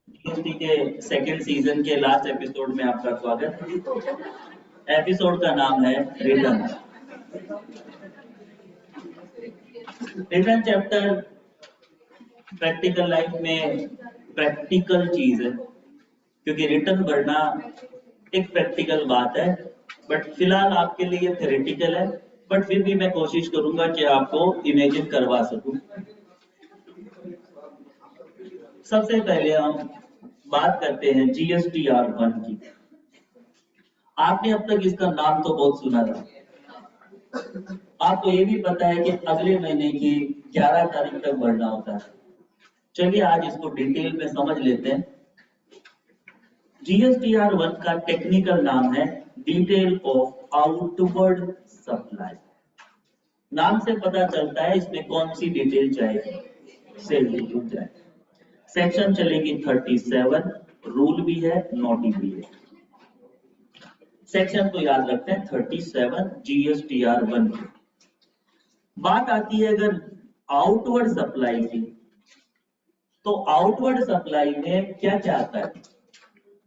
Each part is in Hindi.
जीएसटी के सेकंड सीजन के लास्ट एपिसोड में आपका स्वागत है। एपिसोड का नाम है return. Return chapter practical life में प्रैक्टिकल चीज है, क्योंकि रिटर्न भरना एक प्रैक्टिकल बात है, बट फिलहाल आपके लिए थ्योरेटिकल है। बट फिर भी मैं कोशिश करूंगा कि आपको इमेजिन करवा सकूं। सबसे पहले हम बात करते हैं GSTR1 की। आपने अब तक इसका नाम तो बहुत सुना था। आपको ये भी पता है कि अगले महीने की 11 तारीख तक भरना होता है। चलिए आज इसको डिटेल में समझ लेते हैं। GSTR1 का टेक्निकल नाम है डिटेल ऑफ आउटवर्ड सप्लाई। नाम से पता चलता है इसमें कौन सी डिटेल जाएगी, सेल डिटेल जाएगी। सेक्शन चलेगी 37, रूल भी है, नोटी भी है। सेक्शन को याद रखते हैं 37 GSTR1 की। बात आती है अगर आउटवर्ड सप्लाई की, तो आउटवर्ड सप्लाई में क्या क्या आता है?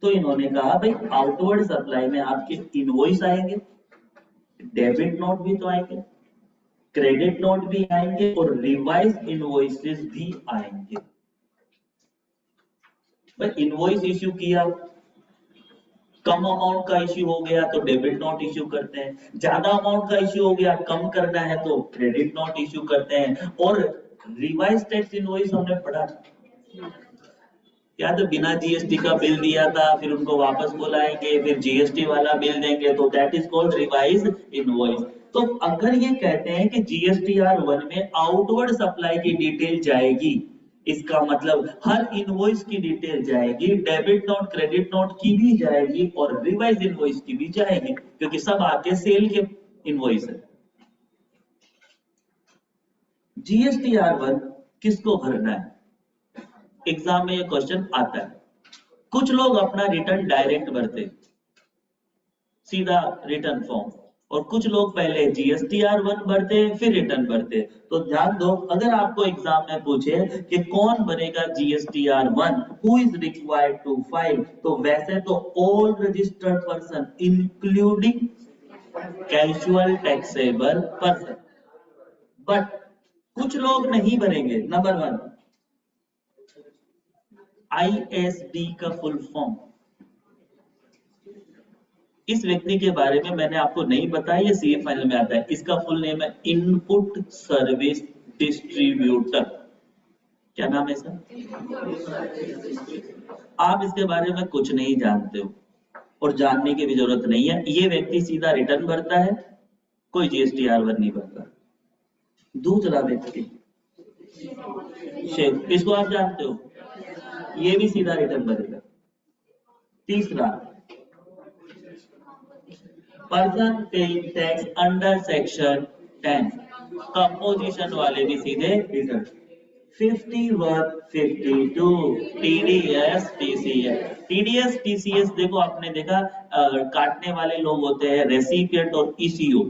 तो इन्होंने कहा भाई आउटवर्ड सप्लाई में आपके इनवॉइस आएंगे, डेबिट नोट भी तो आएंगे, क्रेडिट नोट भी आएंगे और रिवाइज इनवॉइसेस भी आएंगे। भाई इनवॉइस इश्यू किया, कम अमाउंट का इश्यू हो गया तो डेबिट नोट इश्यू करते हैं, ज्यादा अमाउंट का इश्यू हो गया कम करना है तो क्रेडिट नोट इश्यू करते हैं। और रिवाइज टैक्स इनवॉइस हमने पढ़ा या तो बिना जीएसटी का बिल दिया था, फिर उनको वापस बुलाएंगे, फिर जीएसटी वाला बिल देंगे, तो that is called revise invoice. तो अगर ये कहते हैं कि GSTR1 में आउटवर्ड सप्लाई की डिटेल जाएगी, इसका मतलब हर इनवॉइस की डिटेल जाएगी, डेबिट नोट क्रेडिट नोट की भी जाएगी और रिवाइज इनवॉइस की भी जाएगी, क्योंकि सब आपके सेल के इनवॉइस है। GSTR1 किसको भरना है? एग्जाम में ये क्वेश्चन आता है। कुछ लोग अपना रिटर्न डायरेक्ट भरते, सीधा रिटर्न फॉर्म, और कुछ लोग पहले GSTR1 भरते फिर रिटर्न भरते। तो ध्यान दो, अगर आपको एग्जाम में पूछे कि कौन भरेगा GSTR1, who is required to file, तो वैसे तो all registered person including casual taxable person, but कुछ लोग नहीं भरेंगे। नंबर 1 ISD का फुल फॉर्म। इस व्यक्ति के बारे में मैंने आपको नहीं बताया, ये सीए फाइनल में आता है। इसका फुल नेम है इनपुट सर्विस डिस्ट्रीब्यूटर। क्या नाम है सर? आप इसके बारे में कुछ नहीं जानते हो और जानने की भी जरूरत नहीं है। ये व्यक्ति सीधा रिटर्न भरता है, कोई GSTR1 नहीं भरता। दूसरा व्यक्ति शेख, इसको आप जानते हो, ये भी सीधा रिटर्न भरेगा। तीसरा person paying tax under section 10, composition वाले भी सीधे return. 51, 52 TDS TCS। TDS TCS देखो, आपने देखा काटने वाले लोग होते हैं रेसिपिएंट और ECO,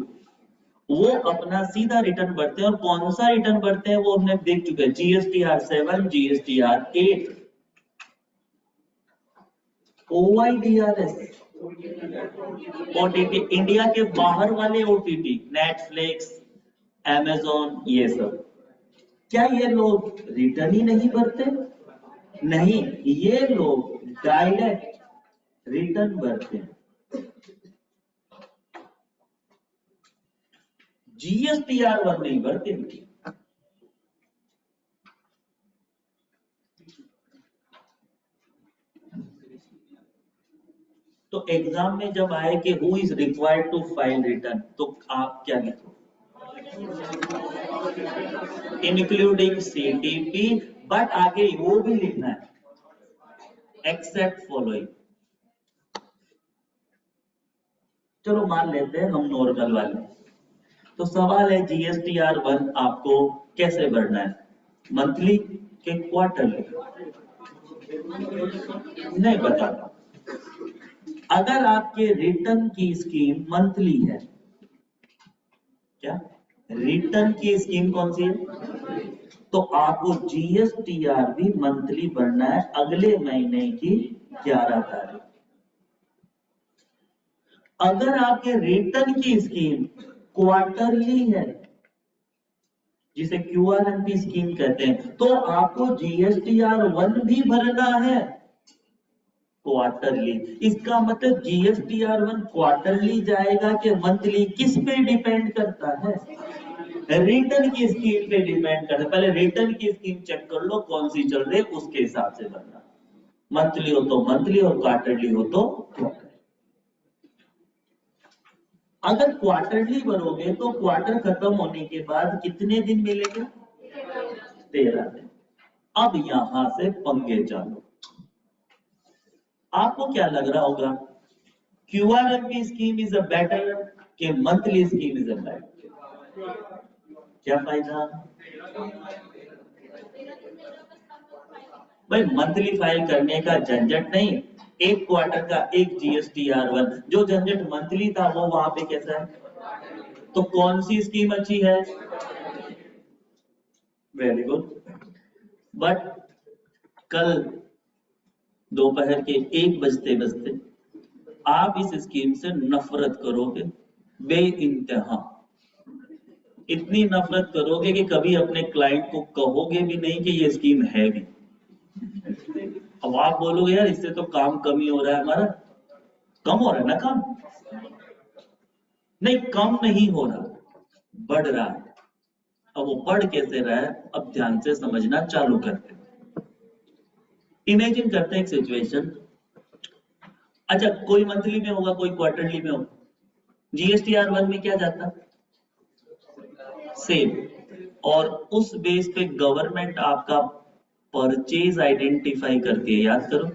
वो अपना सीधा रिटर्न भरते हैं। और कौन सा रिटर्न भरते हैं वो हमने देख चुके हैं, GSTR7 GSTR8 OIDRS OTT, India के बाहर वाले OTT, नेटफ्लिक्स, Amazon, ये सब। क्या ये लोग रिटर्न ही नहीं भरते? नहीं, ये लोग डायरेक्ट रिटर्न भरते हैं। GSTR1 नहीं भरते। तो एग्जाम में जब आए कि who is required to file return, तो आप क्या लिखो? इंक्लूडिंग CTP, बट आगे वो भी लिखना है एक्सेप्ट फॉलोइंग। चलो मान लेते हैं हम नॉर्मल वाले। तो सवाल है GSTR1 आपको कैसे भरना है, मंथली के क्वार्टरली? नहीं बताता। अगर आपके रिटर्न की स्कीम मंथली है, क्या रिटर्न की स्कीम कौन सी है? तो आपको जीएसटीआर भी मंथली भरना है अगले महीने की 11 तारीख। अगर आपके रिटर्न की स्कीम क्वार्टरली है, जिसे क्यूआरएमपी स्कीम कहते हैं, तो आपको जीएसटीआर 1 भी भरना है क्वार्टरली। इसका मतलब जीएसटीआर 1 क्वार्टरली जाएगा कि मंथली, किस पे डिपेंड करता है? रिटर्न की स्कीम पे डिपेंड करता है। पहले रिटर्न की स्कीम चेक कर लो कौन सी चल रही है, उसके हिसाब से भरना। मंथली हो तो मंथली और क्वार्टरली हो तो क्वार्टरली। अगर क्वार्टरली भरोगे तो क्वार्टर खत्म होने के बाद कितने दिन मिलेंगे? 13 दिन। अब यहां से पंगे चालू। आपको क्या लग रहा होगा, QRMP scheme is a better कि monthly scheme is a better? क्या फायदा? भाई मंथली फाइल करने का झंझट नहीं, एक क्वार्टर का एक जीएसटीआर 1, जो झंझट मंथली था वो वहां पे कैसा है? तो कौन सी स्कीम अच्छी है? Very good. बट कल दोपहर के 1 बजते बजते आप इस स्कीम से नफरत करोगे, बेइंतहा। इतनी नफरत करोगे कि कभी अपने क्लाइंट को कहोगे भी नहीं कि ये स्कीम है भी। अब आप बोलोगे यार इससे तो काम कम ही हो रहा है हमारा। कम हो रहा है ना काम? नहीं, कम नहीं हो रहा, बढ़ रहा है। अब वो बढ़ कैसे रहा है, अब ध्यान से समझना चालू करते हैं। इमेजिन करते हैं एक सिचुएशन। अच्छा, कोई मंथली में होगा, कोई क्वार्टरली में होगा। जीएसटीआर 1 में क्या जाता? सेम। और उस बेस पे गवर्नमेंट आपका परचेज आइडेंटिफाई करती है। याद करो,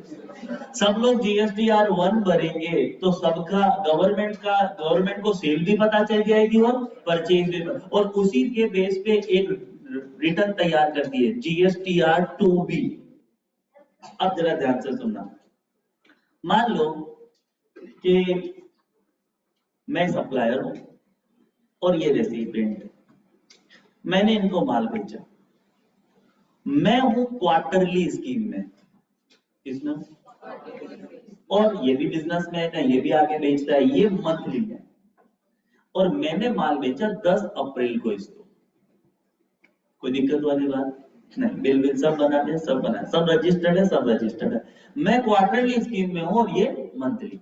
सब लोग जीएसटीआर 1 भरेंगे तो सबका गवर्नमेंट को सेल भी पता चल जाएगी और परचेज भी और उसी के बेस पे एक रिटर्न तैयार करती है, जीएसटीआर 2 भी। अब जरा ध्यान से सुनना। मान लो कि मैं सप्लायर हूं और ये रेसिपिएंट, मैंने इनको माल बेचा। मैं हूं क्वार्टरली स्कीम में, इसमें, और ये भी बिजनेसमैन है, ये भी आगे बेचता है, ये मंथली है। और मैंने माल बेचा 10 अप्रैल को इसको। कोई दिक्कत वाली बात नहीं, बिल सब बना दे, सब बना, सब रजिस्टर्ड है, सब रजिस्टर्ड है। मैं क्वार्टरली स्कीम में हूं और ये मंथली।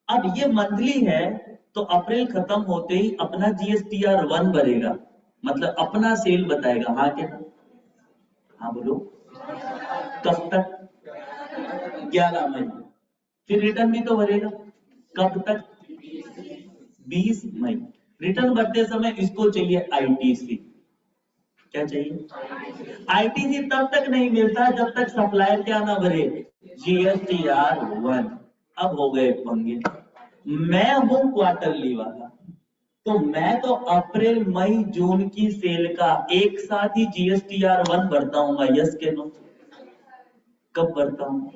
अब ये मंथली है तो अप्रैल खत्म होते ही अपना जीएसटीआर 1 भरेगा, मतलब अपना सेल बताएगा। हाँ क्या? हाँ बोलो। कब तक? 11 मई। फिर रिटर्न भी तो भरेगा, कब तक? 20 मई। रिटर्न भरते समय इसको चाहिए आईटीसी। क्या चाहिए? आईटीसी तब तक नहीं मिलता जब तक सप्लायर क्या ना भरे, जीएसटीआर 1। अब हो गए पंगे। मैं हूं क्वार्टरली वाला, तो मैं तो अप्रैल मई जून की सेल का एक साथ ही जीएसटीआर 1 भरता हूँ। यस के नो? कब भरता हूँ?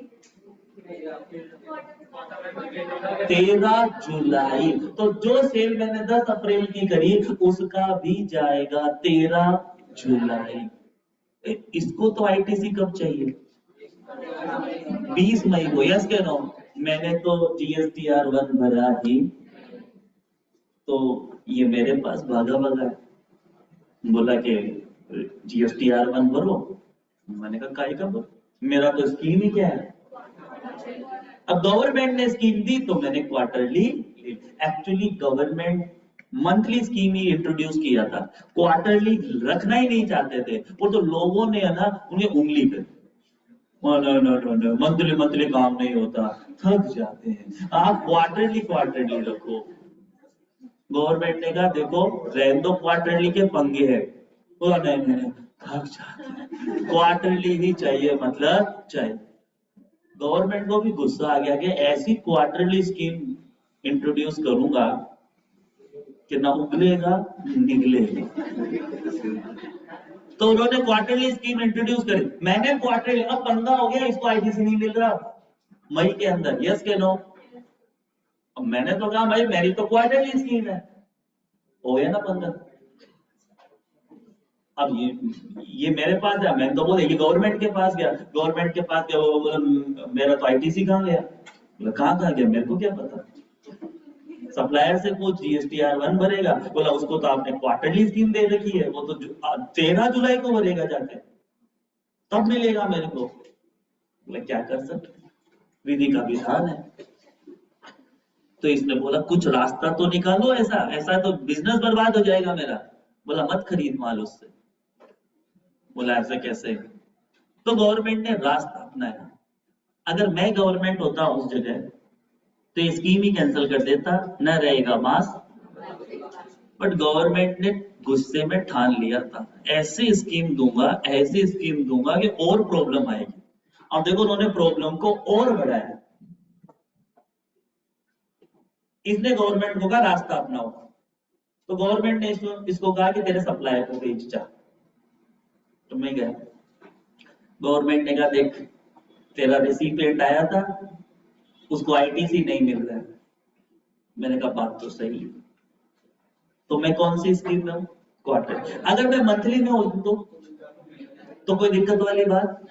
13 जुलाई। तो जो सेल मैंने 10 अप्रैल की करी उसका भी जाएगा 13 जुलाई। इसको तो आईटीसी कब चाहिए? 20 मई को। यस के नो? मैंने तो जीएसटीआर 1 भरा ही, तो ये मेरे पास भागा भागा है। बोला कि जीएसटीआर 1 भरो। मैंने कहा काय का भरो, मेरा तो स्कीम ही क्या है। अब गवर्नमेंट ने स्कीम दी तो मैंने quarterly. Actually government monthly scheme ही इंट्रोड्यूस किया था, क्वार्टरली रखना ही नहीं चाहते थे। वो तो लोगों ने है ना, उन्हें उंगली पे मंथली मंथली काम नहीं होता, थक जाते हैं, आप क्वार्टरली रखो। गवर्नमेंट ने कहा देखो रहने दो, क्वार्टरली के पंगे है। नहीं, थक जाते हैं, क्वार्टरली ही चाहिए, मतलब चाहिए। गवर्नमेंट को भी गुस्सा आ गया कि ऐसी क्वार्टरली स्कीम इंट्रोड्यूस करूंगा कि ना उगलेगा निगलेगा। तो उन्होंने क्वार्टरली स्कीम इंट्रोड्यूस करी। मैंने क्वार्टरली, अब पंगा हो गया, इसको आईटीसी नहीं मिल रहा मई के अंदर। यस के नो? अब मैंने तो कहा भाई मेरी तो क्वार्टरली स्कीम है। हो गया ना पंगा। अब ये मेरे पास है, मैंने तो बोला ये गवर्नमेंट के पास गया, गवर्नमेंट के पास गया, वो बोला मेरा तो आईटीसी कहाँ गया, बोला कहाँ गया मेरे को क्या पता। सप्लायर से पूछ, GSTR 1 भरेगा, बोला उसको तो आपने क्वार्टरली स्कीम दे रखी है, वो तो 13 जुलाई को भरेगा जाके, तब मिलेगा मेरे को। बोला क्या कर सकते, विधि का विधान है। तो इसने बोला कुछ रास्ता तो निकालो, ऐसा ऐसा तो बिजनेस बर्बाद हो जाएगा मेरा। बोला मत खरीद माल उससे। बोला ऐसे कैसे, तो गवर्नमेंट ने रास्ता अपनाया। अगर मैं गवर्नमेंट होता उस जगह तो ये स्कीम ही कैंसिल कर देता, न रहेगा मास। बट गवर्नमेंट ने गुस्से में ठान लिया था, ऐसी स्कीम दूंगा, ऐसी स्कीम दूंगा कि और प्रॉब्लम आएगी। अब देखो उन्होंने प्रॉब्लम को और बढ़ाया। इसने गवर्नमेंट को कहा रास्ता अपनाओ, तो गवर्नमेंट ने इसको कहा कि तेरे सप्लायर को भेज जा। तो मैं गया, गवर्नमेंट ने कहा देख तेरा रिसिपिएंट आया था, उसको आईटीसी नहीं मिल रहा है। मैंने कहा बात तो सही है, तो मैं कौन सी स्कीम में हूँ, क्वार्टर। अगर मैं मंथली में हूँ तो कोई दिक्कत वाली बात,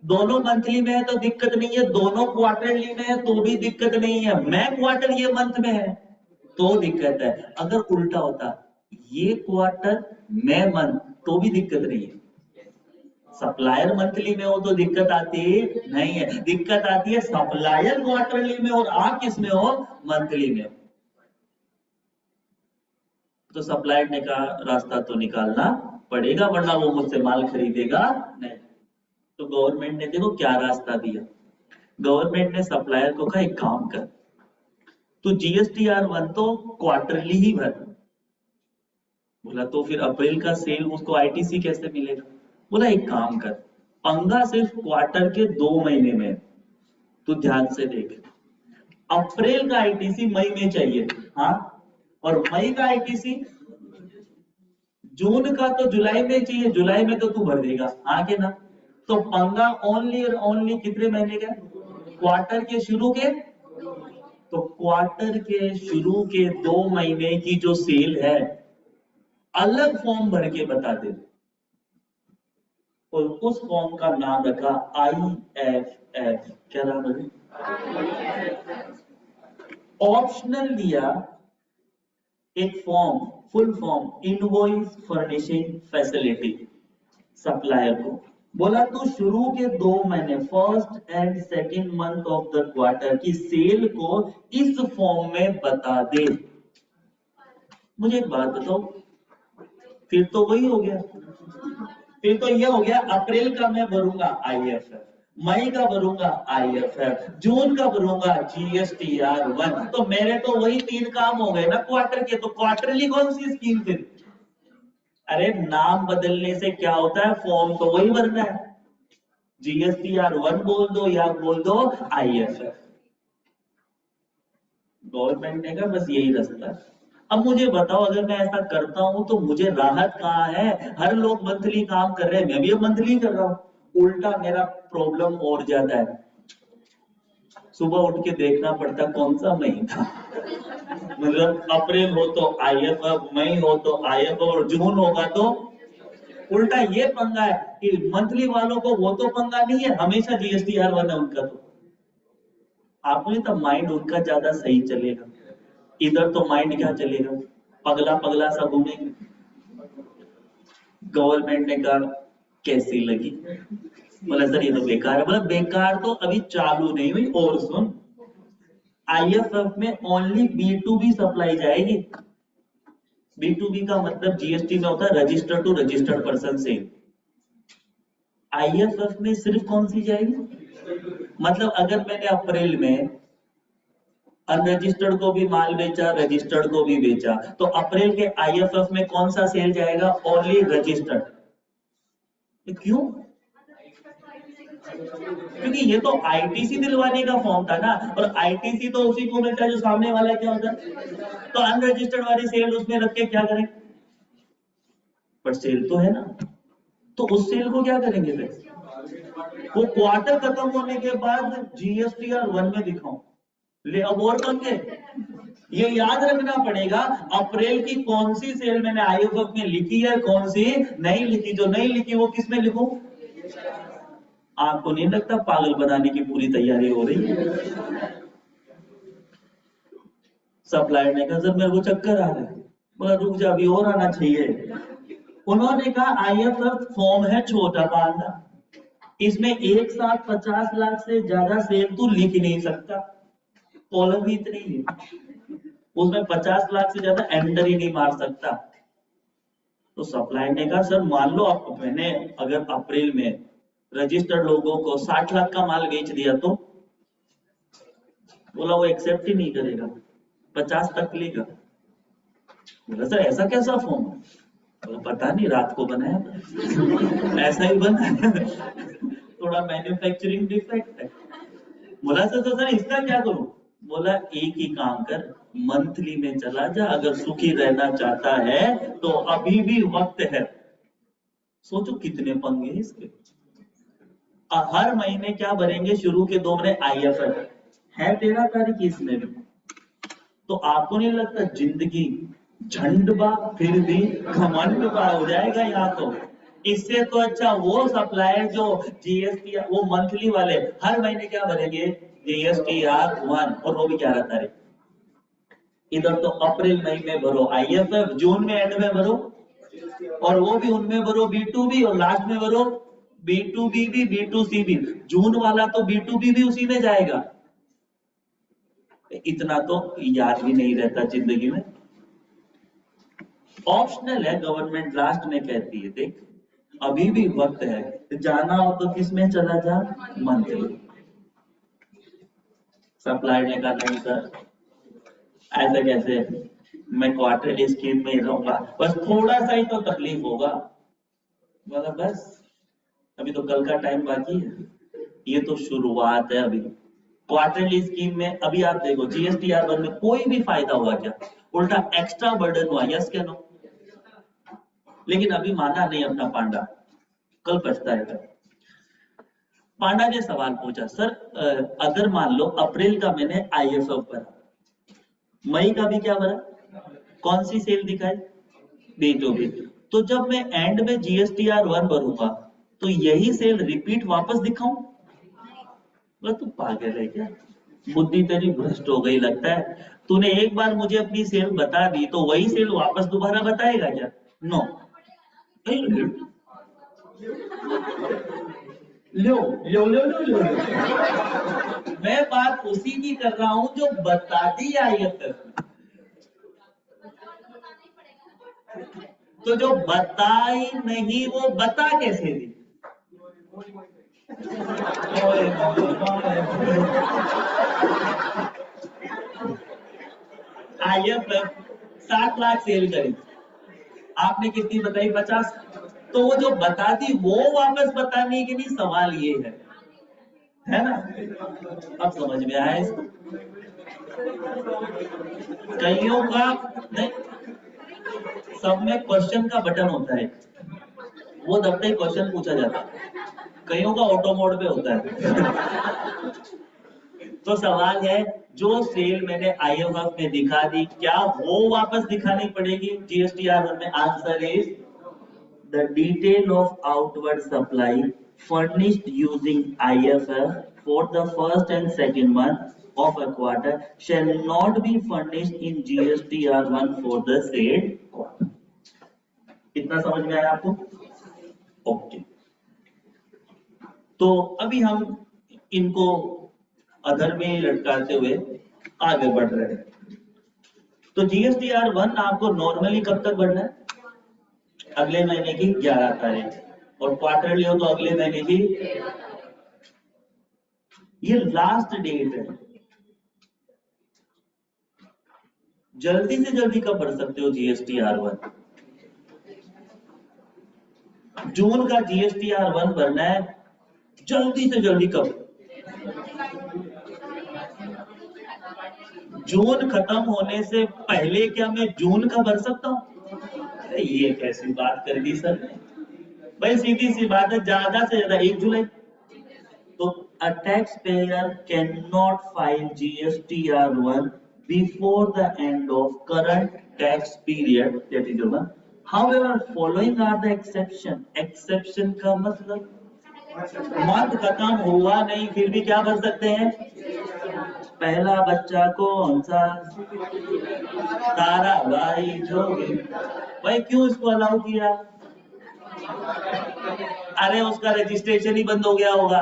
दोनों मंथली में है तो दिक्कत नहीं है, दोनों क्वार्टरली में है तो भी दिक्कत नहीं है, मैं क्वार्टर ये मंथ में है तो दिक्कत है। अगर उल्टा होता, ये क्वार्टर मैं मंथ, तो भी दिक्कत नहीं है। सप्लायर मंथली में हो तो दिक्कत आती नहीं है, दिक्कत आती है सप्लायर क्वार्टरली में और आप किस में हो, मंथली में। तो सप्लायर ने कहा रास्ता तो निकालना पड़ेगा वरना वो मुझसे माल खरीदेगा नहीं। तो गवर्नमेंट ने देखो क्या रास्ता दिया, गवर्नमेंट ने सप्लायर को कहा एक काम कर, तो GSTR 1 तो क्वार्टरली ही भर। बोला तो फिर अप्रैल का सेल उसको आईटीसी कैसे मिलेगा। बोला एक काम कर, पंगा सिर्फ क्वार्टर के 2 महीने में, तू ध्यान से देख, अप्रैल का आईटीसी मई में चाहिए, हाँ, और मई का आईटीसी जून का तो जुलाई में चाहिए, जुलाई में तो तू भर देगा, हाँ के ना। तो पंगा ओनली और ओनली कितने महीने का, क्वार्टर के शुरू के, तो क्वार्टर के शुरू के 2 महीने की जो सेल है अलग फॉर्म भर के बता दे, और उस फॉर्म का नाम रखा IFF। क्या नाम है, ऑप्शनल दिया एक form, full form, invoice furnishing facility supplier को। बोला तू शुरू के 2 महीने, first and second month of the quarter की सेल को इस फॉर्म में बता दे। मुझे एक बात बताओ, फिर तो वही हो गया, फिर तो ये हो गया अप्रैल का मैं भरूंगा IFF, मई का भरूंगा IFF, जून का भरूंगा GSTR 1, तो मेरे तो वही 3 काम हो गए ना क्वार्टर के। तो क्वार्टरली कौन सी स्कीम फिर, अरे नाम बदलने से क्या होता है, फॉर्म तो वही भरना है, GSTR 1 बोल दो या बोल दो IFF। गवर्नमेंट ने कहा बस यही रास्ता है। अब मुझे बताओ अगर मैं ऐसा करता हूं तो मुझे राहत कहाँ है, हर लोग मंथली काम कर रहे हैं, मैं भी अब मंथली कर रहा हूं, उल्टा मेरा प्रॉब्लम और ज्यादा है। सुबह उठ के देखना पड़ता कौन सा महीना, मतलब अप्रैल हो तो IFF, मई हो तो IFF, और जून होगा तो उल्टा। ये पंगा है कि मंथली वालों को वो तो पंगा नहीं है, हमेशा GSTR 1 है उनका, तो आपको नहीं, तब माइंड उनका ज्यादा सही चलेगा, इधर तो माइंड क्या चलेगा, पगला पगला सा घूमेंगे। गवर्नमेंट ने कहा कैसी लगी, बोला सर ये तो बेकार है। बोला बेकार तो अभी चालू नहीं हुई, और सुन, IFF में ओनली B2B सप्लाई जाएगी। B2B का मतलब GST में होता है registered to registered person sale. IFF में सिर्फ कौन सी जाएगी, मतलब अगर मैंने अप्रैल में अनरजिस्टर्ड को भी माल बेचा, रजिस्टर्ड को भी बेचा, तो अप्रैल के IFF में कौन सा सेल जाएगा, ओनली रजिस्टर्ड। क्यों, क्योंकि ये तो ITC दिलवाने का फॉर्म था ना, और ITC तो उसी को मिलता है जो सामने वाला क्या होता है, तो अनरजिस्टर्ड वाली सेल उसमें रख के क्या करें, पर सेल तो है ना, तो उस सेल को क्या करेंगे फिर, वो क्वार्टर खत्म होने के बाद GSTR 1 में दिखाऊं, ले अब और पंगे, ये याद रखना पड़ेगा अप्रैल की कौन सी सेल मैंने आईएफएफ में लिखी है, कौन सी नहीं लिखी। जो नहीं लिखी वो किस में लिखूं? आपको नहीं लगता पागल बनाने की पूरी तैयारी हो रही है? सप्लायर ने कहा सर मेरे को चक्कर आ रहा है। बोला रुक जा अभी और आना चाहिए। उन्होंने कहा आईएफएफ फॉर्म है छोटा पांडा, इसमें एक साथ 50 लाख से ज्यादा सेल तू लिख ही नहीं सकता, कॉलम भी इतनी है, उसमें 50 लाख से ज्यादा एंटर ही नहीं मार सकता। तो सप्लायर ने कहा सर मान लो आप मैंने अगर अप्रैल में रजिस्टर्ड लोगों को 60 लाख का माल बेच दिया तो? बोला वो एक्सेप्ट ही नहीं करेगा, 50 तक लेगा। बोला सर ऐसा कैसा फॉर्म है? बोला पता नहीं रात को बनाया ऐसा ही बना है थोड़ा मैन्युफैक्चरिंग डिफेक्ट है। बोला सर इसका क्या करूं? बोला एक ही काम कर, मंथली में चला जा, अगर सुखी रहना चाहता है तो अभी भी वक्त है। सोचो कितने पंगे इसके। हर महीने क्या भरेंगे? शुरू के 2 महीने आईएफएफ है 13 तारीख इसमें भी। तो आपको नहीं लगता जिंदगी झंडबा फिर भी घमंडबा हो जाएगा यहाँ तो? इससे तो अच्छा वो सप्लायर जो जीएसटी वो मंथली वाले हर महीने क्या भरेंगे? GSTR-1 और वो भी 11 तारीख। इधर तो अप्रैल मई में भरो आईएफएफ, जून में एंड में भरो, और वो भी उनमें भरो B2B, और लास्ट में भरो B2B भी B2C भी। जून वाला तो B2B भी उसी में जाएगा। इतना तो याद भी नहीं रहता जिंदगी में। ऑप्शनल है, गवर्नमेंट लास्ट में कहती है देख अभी भी वक्त है, जाना हो तो किस में चला जा? मंथली। सप्लायर ने कहा नहीं सर ऐसे कैसे, मैं क्वार्टरली स्कीम में ही रहूंगा, बस थोड़ा सा ही तो तकलीफ होगा। बोला बस अभी तो कल का टाइम बाकी है, ये तो शुरुआत है अभी। क्वार्टरली स्कीम में अभी आप देखो GSTR-1 में कोई भी फायदा हुआ क्या? उल्टा एक्स्ट्रा बर्डन हुआ, यस क्या नो? लेकिन अभी माना नहीं अपना पांडा, कल पछताएगा। पांडा ने सवाल पूछा सर अगर मान लो अप्रैल का मैंने आईएफएफ भरा, मई का भी क्या भरा, कौन सी सेल दिखाई? B2B। तो जब मैं एंड में GSTR-1 भरूंगा तो यही सेल रिपीट वापस दिखाऊं? बोला तू पागल है क्या, बुद्धि तेरी भ्रष्ट हो गई लगता है। तूने एक बार मुझे अपनी सेल बता दी तो वही सेल वापस दोबारा बताएगा क्या? नो। लो लो लो लो लो, मैं बात उसी की कर रहा हूं जो बता दी आईएफएफ। तो जो बताई नहीं वो बता कैसे दी? आईएफएफ 60 लाख सेल करी, आपने कितनी बताई? 50। तो वो जो बता दी वो वापस बताने के लिए सवाल ये है ना? अब समझ में आया इसको? कईयों का नहीं, सब में क्वेश्चन का बटन होता है, वो दबते ही क्वेश्चन पूछा जाता है। कईयों का ऑटो मोड पे होता है तो सवाल है जो सेल मैंने आईएफएफ में दिखा दी क्या वो वापस दिखानी पड़ेगी GSTR-1 में? Answer is the detail of outward supply furnished using IFF for the first and second month of a quarter shall not be furnished in GSTR-1 for the said quarter. इतना समझ में आया आपको? ओके। तो अभी हम इनको अधर में लटकाते हुए आगे बढ़ रहे हैं। तो GSTR-1 आपको नॉर्मली कब तक बढ़ना है? अगले महीने की 11 तारीख, और क्वार्टरली हो तो अगले महीने की, ये लास्ट डेट है। जल्दी से जल्दी कब भर सकते हो GSTR-1? जून का GSTR-1 भरना है, जल्दी से जल्दी कब? जून खत्म होने से पहले क्या मैं जून का भर सकता हूं? ये कैसी बात कर दी सर ने? भाई सीधी सी बात है, ज्यादा से ज्यादा 1 जुलाई। तो a taxpayer cannot file GSTR-1 before the end of current tax period, that is one. However, following are the exception. Exception का मतलब मंथ खत्म हुआ नहीं फिर भी क्या कर सकते हैं? पहला बच्चा कौन सा? तारा भाई जोगी। भाई क्यों इसको अलाउ किया? अरे उसका रजिस्ट्रेशन ही बंद हो गया होगा।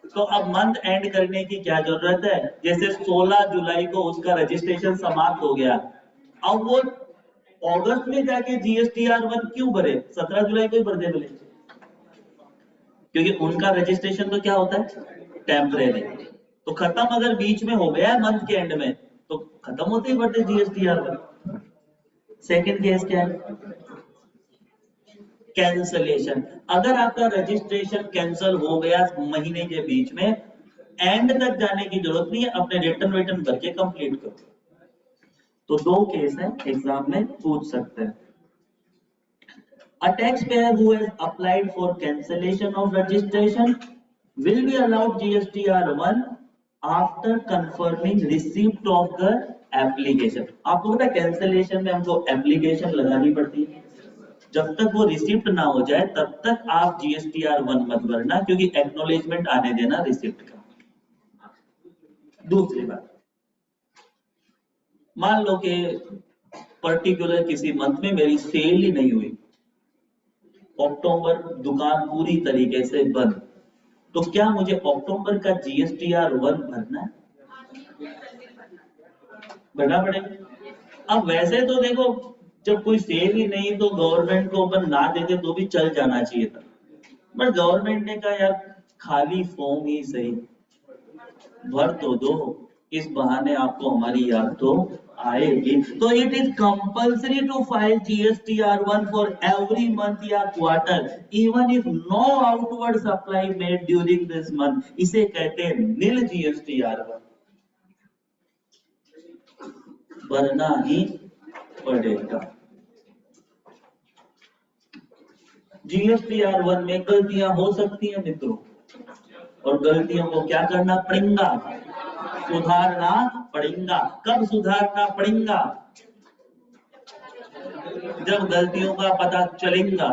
तो अब मंथ एंड करने की क्या जरूरत है? जैसे 16 जुलाई को उसका रजिस्ट्रेशन समाप्त हो गया, अब वो अगस्त में जाके GSTR1 क्यों भरे? 17 जुलाई को ही भर दे बोले, क्योंकि उनका रजिस्ट्रेशन तो क्या होता है? टेम्परेरी। तो खत्म अगर बीच में हो गया मंथ के एंड में तो खत्म होते ही भर दे GSTR1। सेकेंड केस क्या है? कैंसलेशन। अगर आपका रजिस्ट्रेशन कैंसिल हो गया महीने के बीच में, एंड तक जाने की जरूरत नहीं है, अपने रिटर्न भर के कंप्लीट करो। तो दो केस है, एग्जाम में पूछ सकते हैं। A taxpayer who has applied for cancellation of registration will be allowed GSTR1 after confirming receipt of the application। आपको पता है कैंसलेशन में हमको एप्लीकेशन लगानी पड़ती है, जब तक वो रिसिप्ट ना हो जाए तब तक आप GSTR1 मत भरना, क्योंकि एक्नॉलेजमेंट आने देना रिसिप्ट का। दूसरी बात, मान लो कि पर्टिकुलर किसी मंथ में मेरी सेल ही नहीं हुई, अक्टूबर दुकान पूरी तरीके से बंद, तो क्या मुझे अक्टूबर का GSTR1 भरना है? भरना पड़ेगा। अब वैसे तो देखो, जब कोई सेल ही नहीं तो गवर्नमेंट को अपन ना देते तो भी चल जाना चाहिए था, बट गवर्नमेंट ने कहा यार खाली फॉर्म ही सही भर तो दो, इस बहाने आपको हमारी याद तो आएगी। तो it is compulsory to file GSTR1 for every month या quarter even if no outward supply made during this month. इसे कहते हैं नील GSTR1, भरना ही पड़ेगा। GSTR1 में गलतियां हो सकती हैं मित्रों, और गलतियों को क्या करना पड़ेगा? सुधारना पड़ेगा। कब सुधारना पड़ेगा? जब गलतियों का पता चलेगा।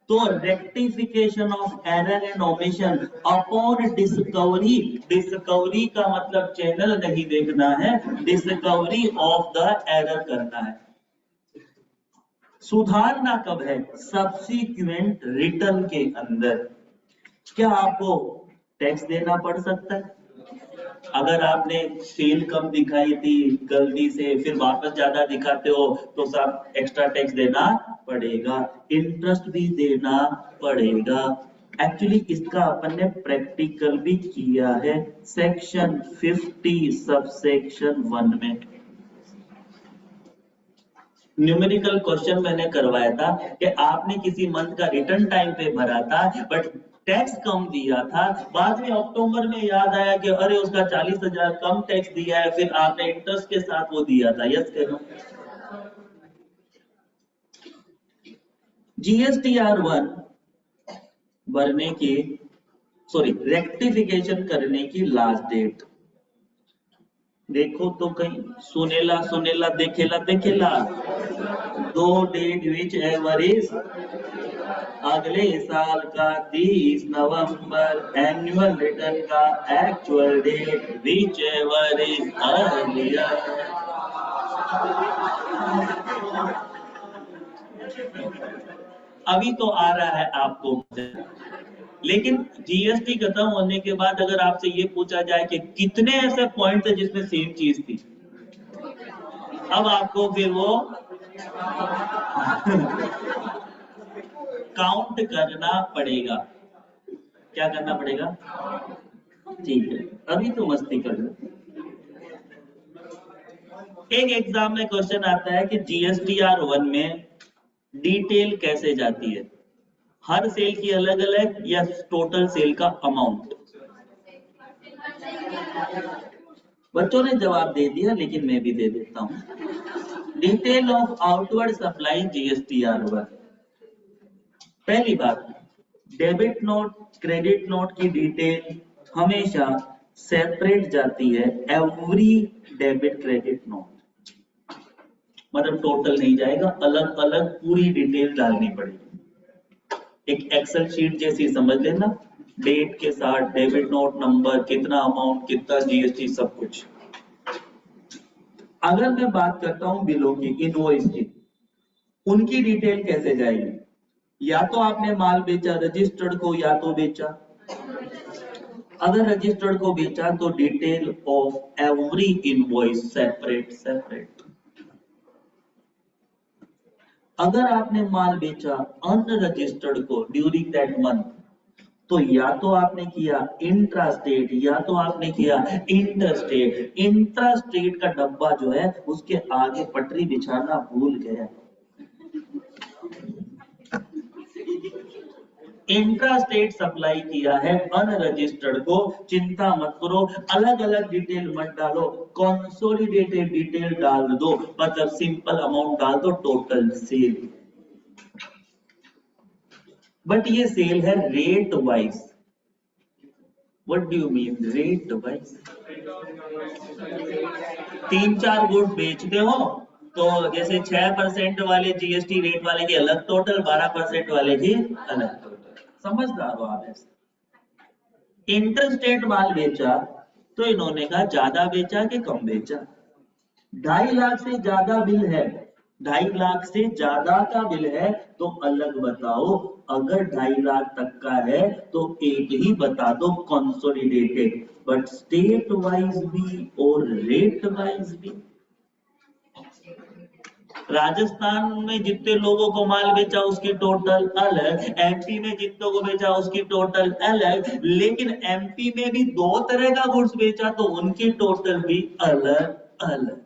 तो rectification of error and omission upon discovery. Discovery का मतलब चैनल नहीं देखना है, डिस्कवरी ऑफ द एरर करना है। सुधारना कब है? सब्सिक्वेंट रिटर्न के अंदर। क्या आपको टैक्स देना पड़ सकता है? अगर आपने सेल कम दिखाई थी गलती से, फिर वापस ज्यादा दिखाते हो तो सब एक्स्ट्रा टैक्स देना पड़ेगा, इंटरेस्ट भी देना पड़ेगा। एक्चुअली इसका अपन ने प्रैक्टिकल भी किया है सेक्शन 50 सबसेक्शन 1 में। न्यूमेरिकल क्वेश्चन मैंने करवाया था कि आपने किसी मंथ का रिटर्न टाइम पे भरा था बट टैक्स कम दिया था, बाद में अक्टूबर में याद आया कि अरे उसका 40,000 कम टैक्स दिया है, फिर आपने इंटरेस्ट के साथ वो दिया था। यस करो। GSTR1 भरने की रेक्टिफिकेशन करने की लास्ट डेट देखो तो कहीं सुनेला सुनेला देखेला देखेला, दो डेट विच एवर इज अगले साल का 30 नवंबर, एनुअल रिटर्न का actual date whichever is earlier. अभी तो आ रहा है आपको, लेकिन जीएसटी खत्म होने के बाद अगर आपसे ये पूछा जाए कि कितने ऐसे पॉइंट थे जिसमें सेम चीज थी, अब आपको फिर वो काउंट करना पड़ेगा। क्या करना पड़ेगा? ठीक है, अभी तो मस्ती कर लो। एक एग्जाम में क्वेश्चन आता है कि GSTR1 में डिटेल कैसे जाती है, हर सेल की अलग अलग या टोटल सेल का अमाउंट। बच्चों ने जवाब दे दिया लेकिन मैं भी दे देता हूं। Detail of outward supply GSTR1। पहली बात, डेबिट नोट क्रेडिट नोट की डिटेल हमेशा सेपरेट जाती है एवरी डेबिट क्रेडिट नोट। मतलब टोटल नहीं जाएगा, अलग अलग पूरी डिटेल डालनी पड़ेगी। एक एक्सेल शीट जैसी समझ लेना, डेट के साथ डेबिट नोट नंबर, कितना अमाउंट, कितना जीएसटी, सब कुछ। अगर मैं बात करता हूं बिलों की, इनवॉइस की, उनकी डिटेल कैसे जाएगी? या तो आपने माल बेचा रजिस्टर्ड को, या तो बेचा, अगर रजिस्टर्ड को बेचा तो detail of every invoice separate separate. अगर आपने माल बेचा अनरजिस्टर्ड को ड्यूरिंग दैट मंथ, तो या तो आपने किया इंट्रा स्टेट, या तो आपने किया इंटर स्टेट। इंट्रा स्टेट का डब्बा जो है उसके आगे पटरी बिछाना भूल गया। इंट्रा स्टेट सप्लाई किया है अनरजिस्टर्ड को, चिंता मत करो, अलग अलग डिटेल मत डालो, कंसोलिडेटेड डिटेल डाल दो, मतलब सिंपल अमाउंट डाल दो, टोटल सेल। बट ये सेल है rate wise. What do you mean rate wise? 3-4 goods बेचते हो तो जैसे 6% वाले जीएसटी रेट वाले की अलग टोटल, 12% वाले की अलग टोटल। समझदार हो आप ऐसे। इंटरस्टेट माल बेचा तो इन्होंने कहा ज्यादा बेचा कि कम बेचा। 2.5 लाख से ज्यादा बिल है, 2.5 लाख से ज्यादा का बिल है तो अलग बताओ, अगर 2.5 लाख तक का है तो एक ही बता दो कंसोलिडेटेड, बट स्टेट वाइज भी और रेट वाइज भी। राजस्थान में जितने लोगों को माल बेचा उसकी टोटल अलग, एमपी में जितनों को बेचा उसकी टोटल अलग, लेकिन एमपी में भी 2 तरह का गुड्स बेचा तो उनकी टोटल भी अलग अलग।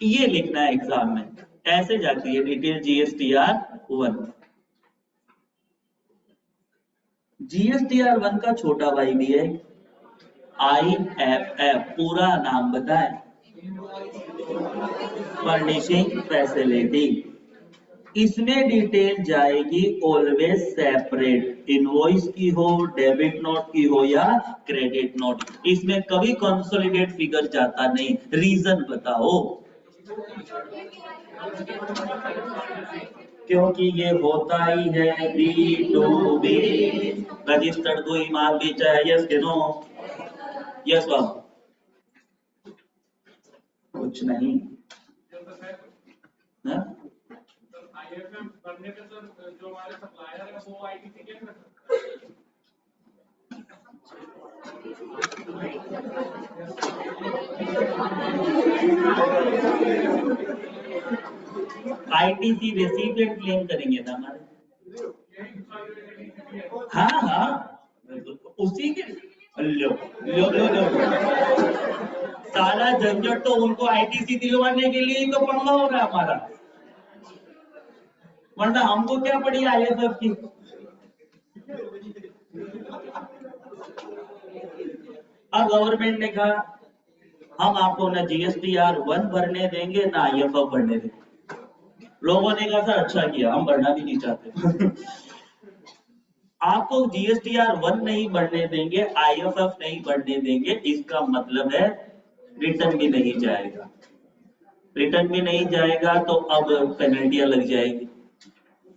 ये लिखना है एग्जाम में, ऐसे जाती है डिटेल जीएसटीआर 1। जीएसटीआर 1 का छोटा भाई भी है IFF, पूरा नाम बताएं, फर्निशिंग फैसिलिटी। इसमें डिटेल जाएगी ऑलवेज सेपरेट, इनवॉइस की हो, डेबिट नोट की हो या क्रेडिट नोट, इसमें कभी कंसोलिडेट फिगर जाता नहीं। रीजन बताओ? क्योंकि ये होता ही है B2B, रजिस्टर्ड को ही माल बेचा है। यस के नो? यस बाबू? कुछ नहीं है? जो हमारे सप्लायर है वो आईटीसी के आईटीसी रेसिपिएंट क्लेम करेंगे ना हमारे। हाँ हाँ उसी के लो लो लो लो, सारा झंझट तो उनको आईटीसी दिलवाने के लिए ही तो पंगा हो रहा है हमारा, वरना हमको क्या पड़ी आईएफएफ की। अब गवर्नमेंट ने कहा हम आपको ना जीएसटीआर 1 भरने देंगे ना आईएफएफ भरने देंगे। लोगों ने कहा सर अच्छा किया, हम भरना भी नहीं चाहते। आपको जीएसटीआर 1 नहीं भरने देंगे, आईएफएफ नहीं भरने देंगे, इसका मतलब है रिटर्न भी नहीं जाएगा। रिटर्न भी नहीं जाएगा तो अब पेनल्टियां लग जाएगी,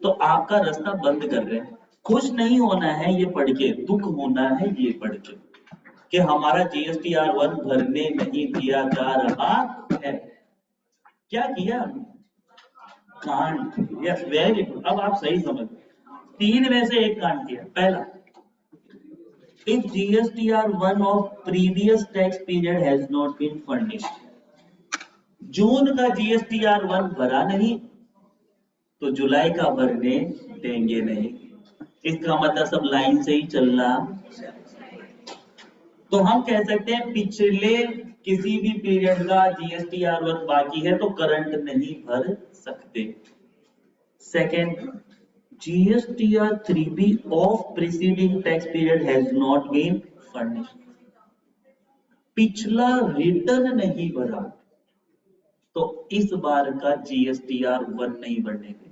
तो आपका रास्ता बंद कर रहे हैं। खुश नहीं होना है ये पढ़ के, दुख होना है ये पढ़ के कि हमारा जीएसटीआर 1 भरने नहीं दिया जा रहा है। क्या किया? कांड। यस वेरी गुड, अब आप सही समझ। 3 में से 1 कांड किया। पहला, if GSTR 1 of previous tax period has not been furnished, जून का GSTR 1 भरा नहीं तो जुलाई का भरने देंगे नहीं। इसका मतलब सब लाइन से ही चलना। तो हम कह सकते हैं पिछले किसी भी पीरियड का जीएसटीआर 1 बाकी है तो करंट नहीं भर सकते। Second, GSTR 3B of preceding tax period has not been furnished, पिछला रिटर्न नहीं भरा तो इस बार का जीएसटीआर 1 नहीं भरने देंगे।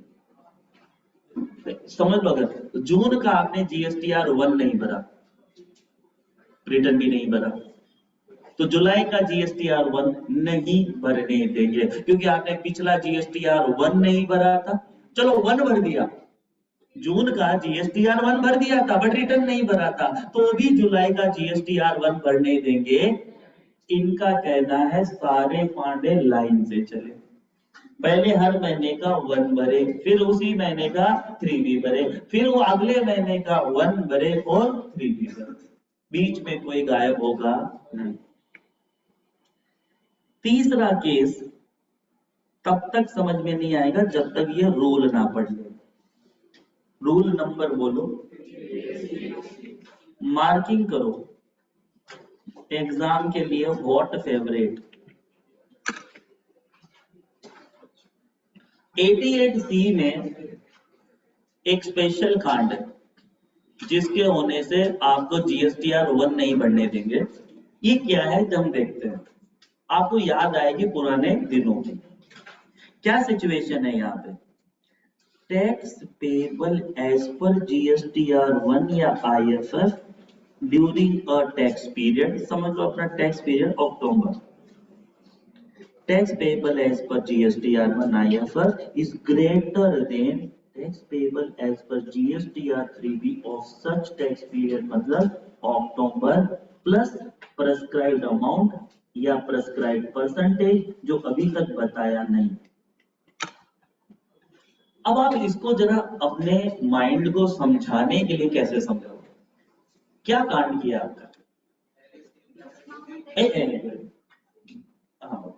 समझ लो, अगर जून का आपने जीएसटीआर 1 नहीं भरा, रिटर्न भी नहीं भरा, तो जुलाई का GSTR1 नहीं भरने देंगे, क्योंकि आपने पिछला GSTR1 नहीं भरा था। चलो 1 भर दिया, जून का GSTR1 भर दिया था बट रिटर्न नहीं भरा था, तो भी जुलाई का GSTR1 भरने देंगे। इनका कहना है सारे पांडे लाइन से चले, पहले हर महीने का 1 भरे, फिर उसी महीने का 3 भी भरे, फिर वो अगले महीने का 1 भरे और 3 भी भरे, बीच में कोई गायब होगा नहीं। तीसरा केस तब तक समझ में नहीं आएगा जब तक ये रूल ना पढ़ ले। रूल नंबर बोलो, मार्किंग करो एग्जाम के लिए हॉट फेवरेट। 88C में एक स्पेशल कांड है जिसके होने से आपको GSTR1 नहीं भरने देंगे। ये क्या है जब हम देखते हैं, आपको याद आएगी पुराने दिनों की। क्या सिचुएशन है यहाँ पे, tax payable as per GSTR1 या IFF during a tax period, समझ लो अपना tax period October, tax payable as per GSTR1 IFR is greater than tax payable as per GSTR3B of such tax period, मतलब अक्टूबर प्लस प्रेस्क्राइब्ड अमाउंट या प्रेस्क्राइब्ड परसेंटेज जो अभी तक बताया नहीं। अब आप इसको जरा अपने माइंड को समझाने के लिए कैसे समझाओगे, क्या कांड किया आपका? हाँ,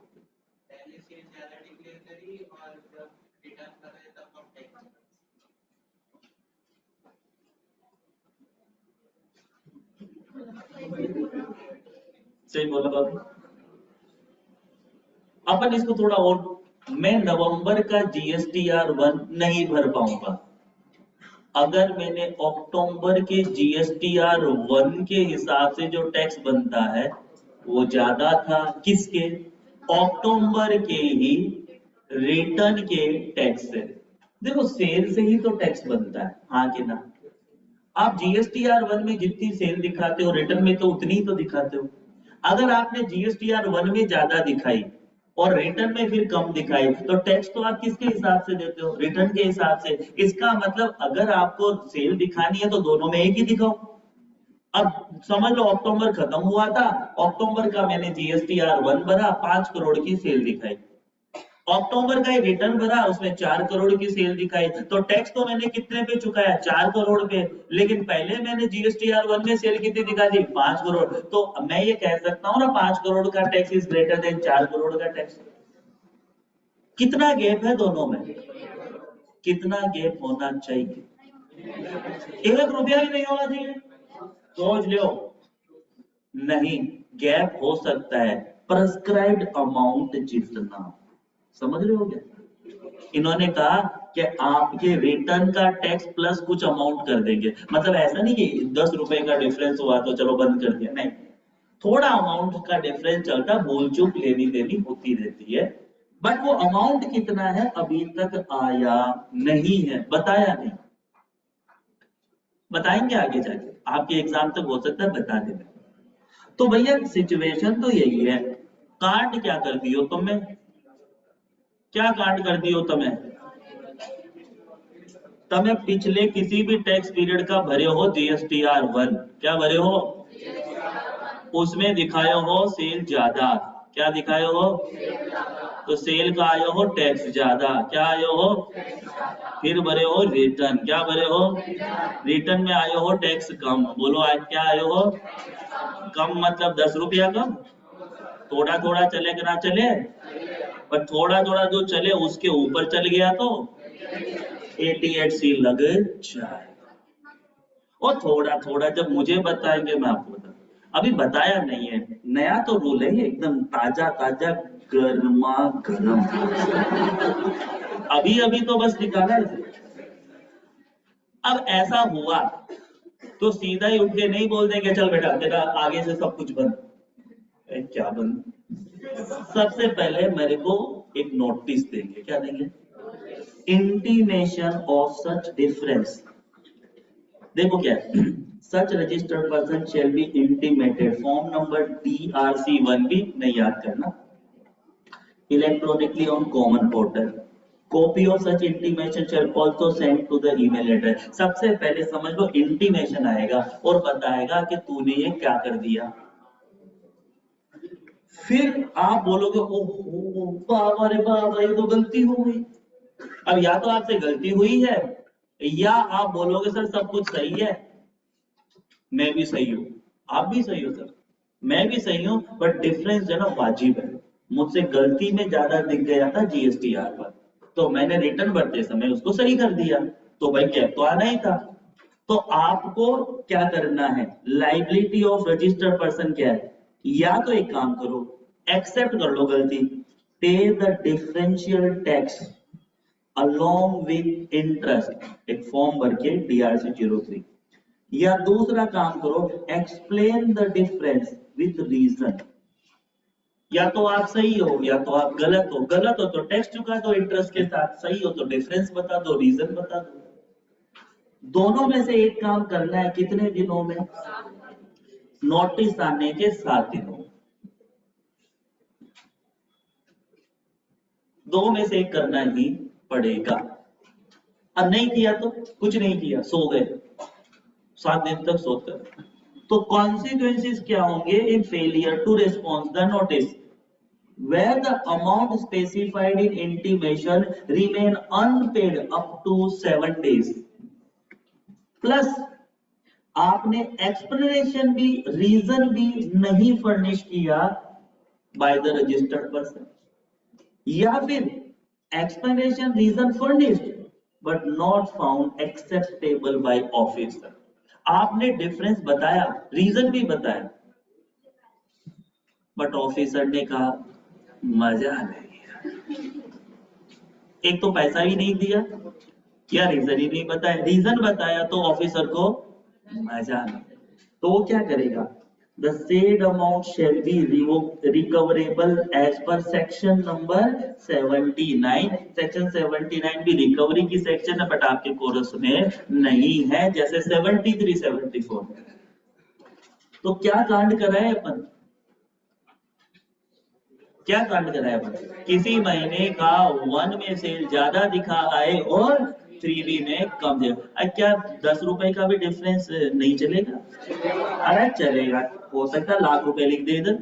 सही बोला बाबू। अपन इसको थोड़ा और, मैं नवंबर का GSTR1 नहीं भर पाऊंगा, अगर मैंने अक्टूबर के GSTR1 के हिसाब से जो टैक्स बनता है वो ज्यादा था, किसके? अक्टूबर के ही रिटर्न के टैक्स से। देखो सेल से ही तो टैक्स बनता है, हाँ कि ना? आप GSTR1 में जितनी सेल दिखाते हो रिटर्न में तो उतनी ही तो दिखाते हो। अगर आपने GSTR1 में ज्यादा दिखाई और रिटर्न में फिर कम दिखाई तो टैक्स तो आप किसके हिसाब से देते हो? रिटर्न के हिसाब से। इसका मतलब अगर आपको सेल दिखानी है तो दोनों में एक ही दिखाओ। अब समझ लो अक्टूबर खत्म हुआ था, अक्टूबर का मैंने GSTR1 भरा, 5 करोड़ की सेल दिखाई, अक्टूबर का एक रिटर्न भरा उसमें 4 करोड़ की सेल दिखाई, तो टैक्स तो मैंने कितने पे चुकाया? 4 करोड़ पे, लेकिन पहले मैंने GSTR1 में सेल कितनी दिखा दी? 5 करोड़। तो मैं ये कह सकता हूं ना 5 करोड़ का tax is greater than 4 crore का टैक्स। कितना गैप है दोनों में? कितना गैप होना चाहिए? 1 रुपया भी नहीं होना चाहिए। सोच लो, नहीं, गैप हो सकता है प्रेस्क्राइब्ड अमाउंट जितना। समझ रहे हो क्या? इन्होंने कहा कि आपके रिटर्न का टैक्स प्लस कुछ अमाउंट कर देंगे, मतलब ऐसा नहीं कि 10 रुपए का डिफरेंस हुआ तो चलो बंद कर दिया, नहीं, थोड़ा अमाउंट का डिफरेंस चलता, भूल चूक लेनी देनी होती रहती है, बट वो अमाउंट कितना है अभी तक आया नहीं है, बताया नहीं। बताएंगे आगे जाके, आपके एग्जाम तक हो सकता है बता दें। तो भैया सिचुएशन तो यही है, कांड क्या कर दियो तुमने? क्या कांड कर दियो तुम्हें? तमें पिछले किसी भी टैक्स पीरियड का भरे हो GSTR1, क्या भरे हो? उसमें दिखाए हो सेल ज्यादा, क्या दिखाए हो? तो सेल का आयो हो टैक्स ज्यादा, क्या आयो हो? फिर भरे हो रिटर्न, क्या भरे हो? रिटर्न में आयो हो टैक्स कम, बोलो आज क्या आयो हो? कम मतलब 10 रुपया कम। थोड़ा थोड़ा चले कि ना चले, पर थोड़ा थोड़ा जो चले उसके ऊपर चल गया तो 88C लग जाए। और थोड़ा थोड़ा जब मुझे बताएंगे मैं आपको बता, अभी बताया नहीं है, नया तो रूल है ये, एकदम ताजा ताजा गर्मा गर्म, अभी अभी तो बस निकाला है। अब ऐसा हुआ तो सीधा ही उठ के नहीं बोल देंगे चल बेटा तेरा आगे से सब कुछ बंद। क्या बंद? सबसे पहले मेरे को एक नोटिस देंगे, क्या देंगे? Intimation of such difference. देखो क्या है, such registered person shall be intimated, form number DRC1 भी नहीं याद करना, electronically on common portal, copy of such intimation shall also send to the email address. सबसे पहले समझ लो इंटीमेशन आएगा और बताएगा कि तूने ये क्या कर दिया, फिर आप बोलोगे ओहो बाबा रे बाबा ये तो गलती हो गई। अब या तो आपसे गलती हुई है या आप बोलोगे सर सब कुछ सही है, मैं भी सही हूं, आप भी सही हो सर, मैं भी सही हूं, बट डिफरेंस जो है ना वाजिब है, मुझसे गलती में ज्यादा दिख गया था GSTR पर, तो मैंने रिटर्न भरते समय उसको सही कर दिया, तो भाई गैप तो आना ही था। तो आपको क्या करना है, लाइबिलिटी ऑफ रजिस्टर्ड पर्सन क्या है, या तो एक काम करो एक्सेप्ट कर लो गलती, pay the differential tax along with interest, एक फॉर्म भर के DRC03, या दूसरा काम करो explain the difference with reason, या तो आप सही हो या तो आप गलत हो, गलत हो तो टैक्स चुका दो इंटरेस्ट के साथ, सही हो तो डिफरेंस बता दो, रीजन बता दो। दोनों में से एक काम करना है, कितने दिनों में, नोटिस आने के 7 दिनों, दो में से एक करना ही पड़ेगा। अब नहीं किया तो कुछ नहीं किया, सो गए 7 दिन तक सोकर, तो कॉन्सिक्वेंसेस क्या होंगे in failure to response the notice, where the amount specified in intimation remain unpaid up to 7 days, plus आपने एक्सप्लेनेशन भी रीजन भी नहीं फर्निश किया बाय द रजिस्टर्ड पर्सन, या फिर explanation reason furnished but not found acceptable by officer, आपने डिफरेंस बताया, रीजन भी बताया, बट ऑफिसर ने कहा मजा नहीं, एक तो पैसा ही नहीं दिया या रीजन ही नहीं बताया, रीजन बताया तो ऑफिसर को मजा नहीं, तो वो क्या करेगा, the said amount shall be recoverable as per section number 79, section 79 भी रिकवरी की सेक्शन है बट आपके कोर्स में नहीं है, जैसे 73 74। तो क्या कांड करा है अपन, क्या कांड करा है अपन, किसी महीने का 1 में सेल ज्यादा दिखा आए और 3B में कम दे, क्या 10 रुपए का भी डिफरेंस नहीं चलेगा, अरे चलेगा, हो सकता है लाख रुपए लिख दे इधर।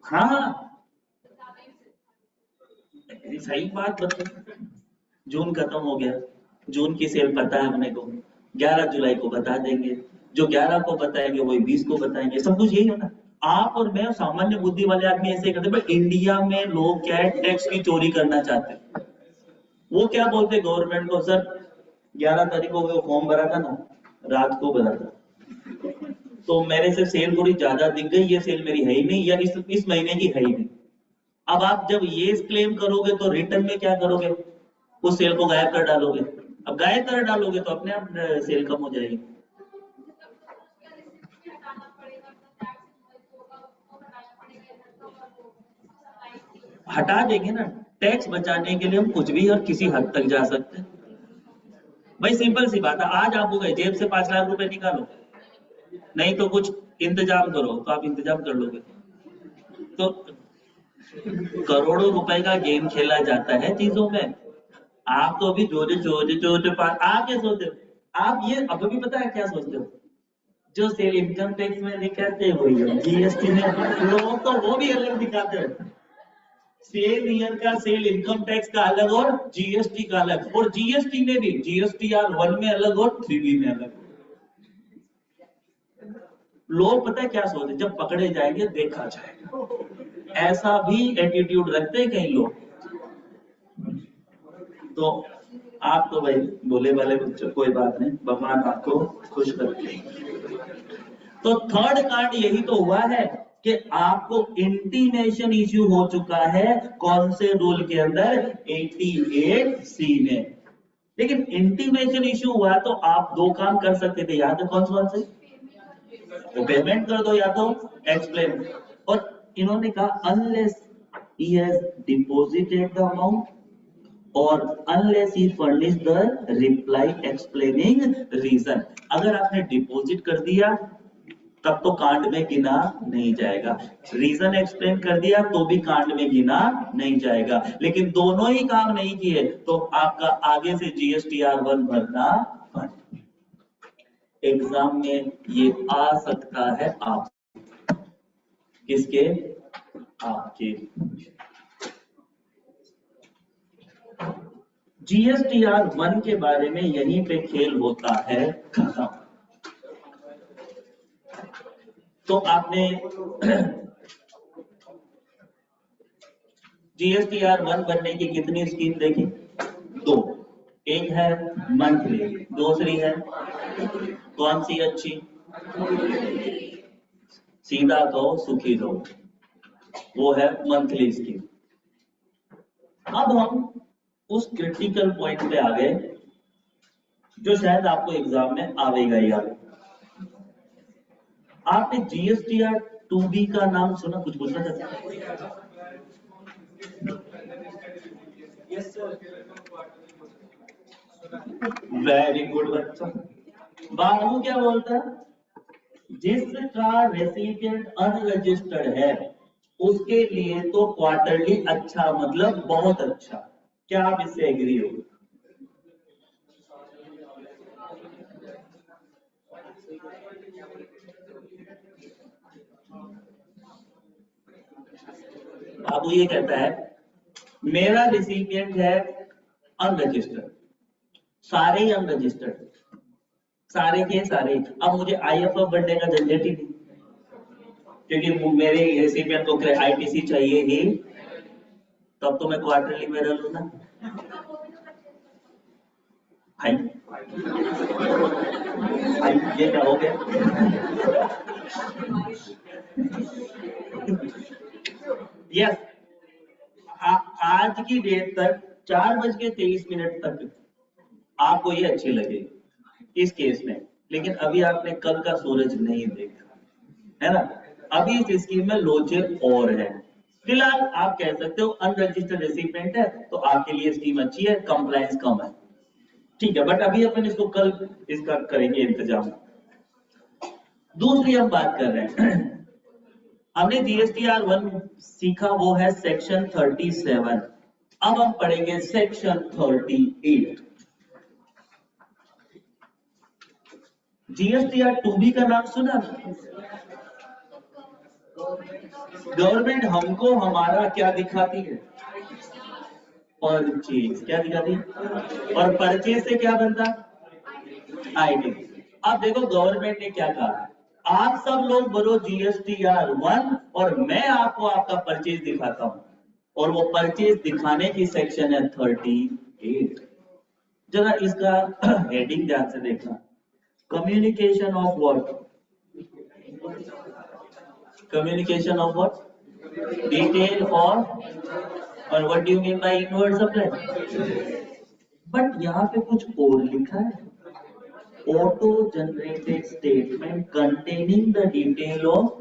हाँ सही बात बता, जून खत्म हो गया, जून की सेल पता है अपने को, 11 जुलाई को बता देंगे, जो 11 को बताएंगे वही 20 को बताएंगे, सब कुछ यही होता। आप और मैं सामान्य बुद्धि वाले आदमी ऐसे करते, पर इंडिया में लोग क्या है, टैक्स की चोरी करना चाहते हैं। वो क्या बोलते गवर्नमेंट को, सर 11 तारीख को वो फॉर्म भरा था ना, रात को भरा था, तो मेरे से सेल थोड़ी ज्यादा दिख गई, ये सेल मेरी है ही नहीं, या इस महीने की है ही नहीं। अब आप जब ये क्लेम करोगे तो रिटर्न में क्या करोगे, उस सेल को गायब कर डालोगे, अब गायब कर डालोगे तो अपने आप सेल कम हो जाएगी। हटा देंगे ना, टैक्स बचाने के लिए हम कुछ भी और किसी हद तक जा सकते हैं। भाई सिंपल सी बात है, आज आप हो गए जेब से 5 लाख रुपए निकालो, नहीं तो कुछ इंतजाम करो, तो आप इंतजाम कर लोगे, तो करोड़ों रुपए का गेम खेला जाता है चीजों में। आप तो अभी जो आप क्या सोचते हो, आप ये अब भी पता है क्या सोचते हो, जो सेल इनकम टैक्स में दिखाते हैं वही GST में, लोग तो वो भी अलग दिखाते हैं, सेल ईयर का सेल इनकम टैक्स का अलग और GST का अलग, और GST में भी GSTR1 में अलग और 3B में अलग। लोग पता है क्या सोचते, जब पकड़े जाएंगे देखा जाएगा, ऐसा भी एटीट्यूड रखते हैं कई लोग। तो आप तो भाई बोले वाले बच्चों, कोई बात नहीं, भगवान आपको खुश करते। तो थर्ड कार्ड यही तो हुआ है कि आपको इंटीमेशन इश्यू हो चुका है, कौन से रूल के अंदर, 88C में। लेकिन इंटीमेशन इश्यू हुआ तो आप 2 काम कर सकते थे, याद है कौन से, तो पेमेंट कर दो या तो एक्सप्लेन, और इन्होंने कहा unless he has deposited the amount or unless he furnished the reply explaining reason। अगर आपने डिपॉजिट कर दिया तब तो कांड में गिना नहीं जाएगा, रीजन एक्सप्लेन कर दिया तो भी कांड में गिना नहीं जाएगा, लेकिन दोनों ही काम नहीं किए तो आपका आगे से GSTR1 भरना फंड। एग्जाम में ये आ सकता है आप किसके, आपके। GSTR1 के बारे में यहीं पे खेल होता है खत्म। तो आपने GSTR1 बनने की कितनी स्कीम देखी? दो, एक है मंथली, दूसरी है कौन सी अच्छी? सीधा कहो सुखी रहो, वो है मंथली स्कीम। अब हम उस क्रिटिकल पॉइंट पे आ गए जो शायद आपको एग्जाम में आवेगा यार। आपने GSTR2B का नाम सुना? कुछ पूछना चाहते? वेरी गुड बच्चा। बाबू क्या बोलता है? जिसका रेसिपिएंट अनरजिस्टर्ड है उसके लिए तो क्वार्टरली अच्छा मतलब बहुत अच्छा। क्या आप इससे एग्री हो? बाबू ये कहता है मेरा रेसिपिएंट है अनरजिस्टर्ड, सारे ही अनरजिस्टर्ड, सारे के सारे। अब मुझे IFF बनने का झंझट ही नहीं, क्योंकि मेरे रेसिपिएंट को ITC चाहिए ही, तब तो मैं क्वार्टरली में रह लूंगा। ये क्या हो गया? यस, आज की डेट तक 4:23 तक आपको ये अच्छी लगेगी इस केस में, लेकिन अभी आपने कल का सूरज नहीं देखा है ना। अभी इस स्कीम में लोचे और है। फिलहाल आप कह सकते हो अनरजिस्टर्ड रेसिपिएंट है तो आपके लिए स्कीम अच्छी है, कंप्लायंस कम है, ठीक है, बट अभी अपन इसको कल इसका करेंगे इंतजाम। दूसरी हम बात कर रहे हैं, हमने GSTR1 सीखा, वो है सेक्शन 37। अब हम पढ़ेंगे सेक्शन 38। GSTR2B का नाम सुना? गवर्नमेंट हमको हमारा क्या दिखाती है? परचेज। क्या दिखाती? और परचेज से क्या बनता? आईटी। अब देखो गवर्नमेंट ने क्या कहा, आप सब लोग बोलो GSTR1 और मैं आपको आपका परचेज दिखाता हूं, और वो परचेज दिखाने की सेक्शन है 38। जरा इसका हेडिंग ध्यान से देखना, communication of what? Communication of what? Detail of, और what do you mean by inward supply? But यहाँ पे कुछ और लिखा है, auto generated statement containing the detail of.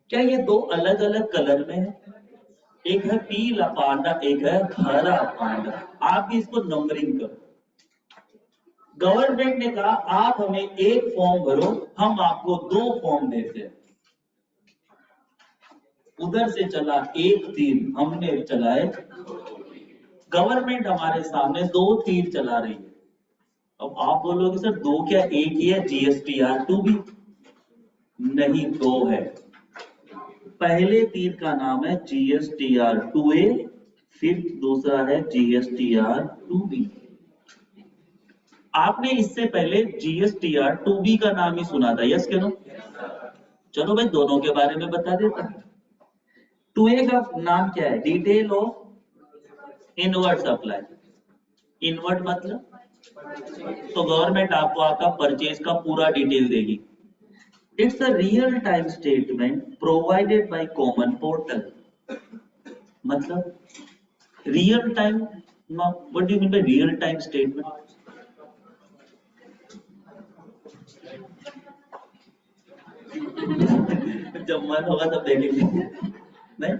क्या ये दो अलग अलग कलर में है? एक है पीला पांडा, एक है हरा पांडा। आप भी इसको नंबरिंग करो। गवर्नमेंट ने कहा आप हमें एक फॉर्म भरो, हम आपको 2 फॉर्म देते हैं। उधर से चला एक तीर, हमने चलाए, गवर्नमेंट हमारे सामने 2 तीर चला रही है। अब आप बोलोगे सर 2 क्या, एक ही है GSTR2B? नहीं, 2 है। पहले तीर का नाम है GSTR2A, फिर दूसरा है GSTR2B। आपने इससे पहले GSTR2B का नाम ही सुना था, यस क्या नो? चलो भाई दोनों के बारे में बता देता हूं। 2A का नाम क्या है? Detail of inward supply. Inward मतलब तो गवर्नमेंट आपको आपका परचेज का पूरा डिटेल देगी। It's a real time statement provided by common portal. मतलब real time, what do you mean by real time statement? जब मन होगा तब देखेंगे। नहीं,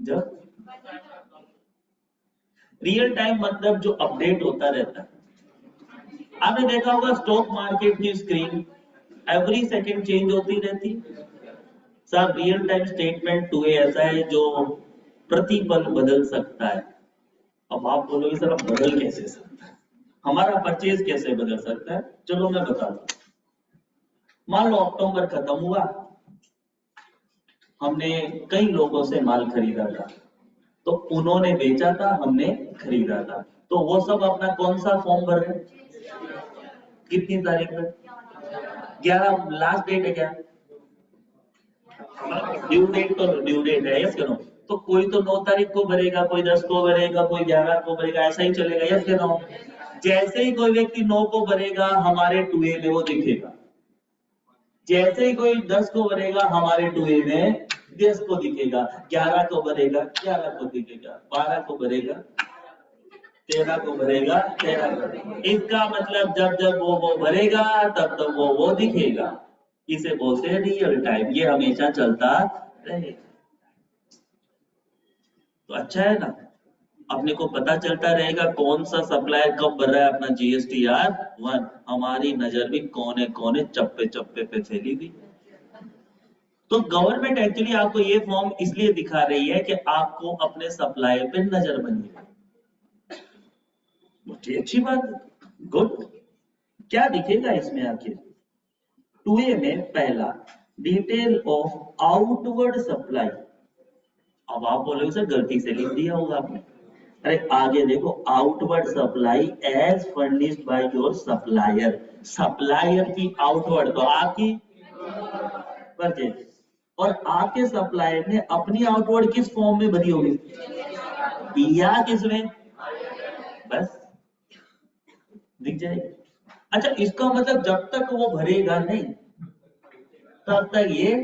जब रियल टाइम मतलब जो अपडेट होता रहता है। आपने देखा होगा स्टॉक मार्केट की स्क्रीन एवरी सेकंड चेंज होती रहती है। Sir real time statement too ऐसा है जो प्रतिपल बदल सकता है। अब आप बोलोगे सर अब बदल कैसे सकता है, हमारा परचेज कैसे बदल सकता है? चलो मैं बताता हूँ। मान लो अक्टूबर खत्म हुआ, हमने कई लोगों से माल खरीदा था, तो उन्होंने बेचा था, हमने खरीदा था, तो वो सब अपना कौन सा फॉर्म भर रहे हैं? कितनी तारीख में? 11 लास्ट डेट है क्या? ड्यू डेट है, यस करो। तो कोई तो 9 तारीख को भरेगा, कोई 10 को भरेगा, कोई 11 को भरेगा, ऐसा ही चलेगा, यस करो। जैसे ही कोई व्यक्ति 9 को भरेगा हमारे टूए में वो दिखेगा, जैसे ही कोई 10 को भरेगा हमारे टूए में 10 को दिखेगा, 11 को भरेगा 11 को दिखेगा, 12 को भरेगा 13 को भरेगा 13 को। इसका मतलब जब जब वो भरेगा तब तब वो दिखेगा। इसे बोलते हैं रियल टाइम, ये हमेशा चलता रहेगा। तो अच्छा है ना, अपने को पता चलता रहेगा कौन सा सप्लायर कब भर रहा है अपना GSTR 1। हमारी नजर भी कोने कोने चप्पे चप्पे पे फैली हुई। तो गवर्नमेंट एक्चुअली आपको ये फॉर्म इसलिए दिखा रही है कि आपको अपने सप्लायर पे नजर बनी है। अच्छी बात, गुड। क्या दिखेगा इसमें आखिर? 2A में पहला डिटेल ऑफ आउटवर्ड सप्लाई। अब आप बोलोगे सर गलती से लिख दिया होगा आपने। अरे आगे देखो, outward supply as furnished by your supplier. Supplier की आउटवर्ड तो आपकी परचेज, और आपके सप्लायर ने अपनी आउटवर्ड किस फॉर्म में भरी होगी? या किसमें? बस दिख जाएगी। अच्छा इसका मतलब जब तक वो भरेगा नहीं तब तक ये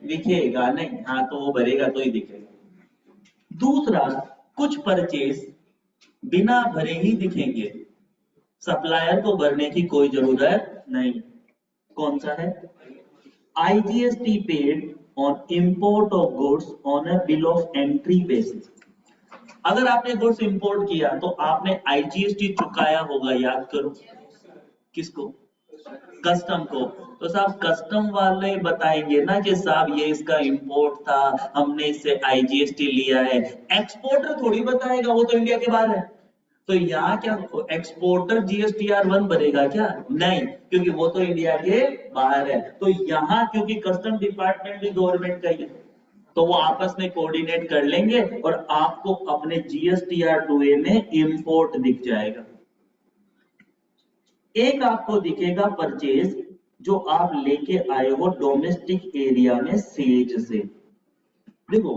दिखेगा नहीं। हाँ तो वो भरेगा तो ही दिखेगा। दूसरा, कुछ परचेज बिना भरे ही दिखेंगे, सप्लायर को भरने की कोई जरूरत नहीं। कौन सा है? IGST paid on import of goods on a bill of entry basis. अगर आपने गुड्स इंपोर्ट किया तो आपने IGST चुकाया होगा, याद करो। किसको? कस्टम को। तो साहब कस्टम वाले बताएंगे ना कि साहब ये इसका इंपोर्ट था, हमने इससे IGST लिया है। एक्सपोर्टर थोड़ी बताएगा, वो तो इंडिया के बाहर है। तो यहाँ क्या एक्सपोर्टर GSTR 1 भरेगा क्या? नहीं, क्योंकि वो तो इंडिया के बाहर है। तो यहाँ क्योंकि कस्टम डिपार्टमेंट भी गवर्नमेंट का ही है, तो वो आपस में कोऑर्डिनेट कर लेंगे और आपको अपने GSTR 2A में इंपोर्ट दिख जाएगा। एक आपको दिखेगा परचेज जो आप लेके आए हो डोमेस्टिक एरिया में सेज से। देखो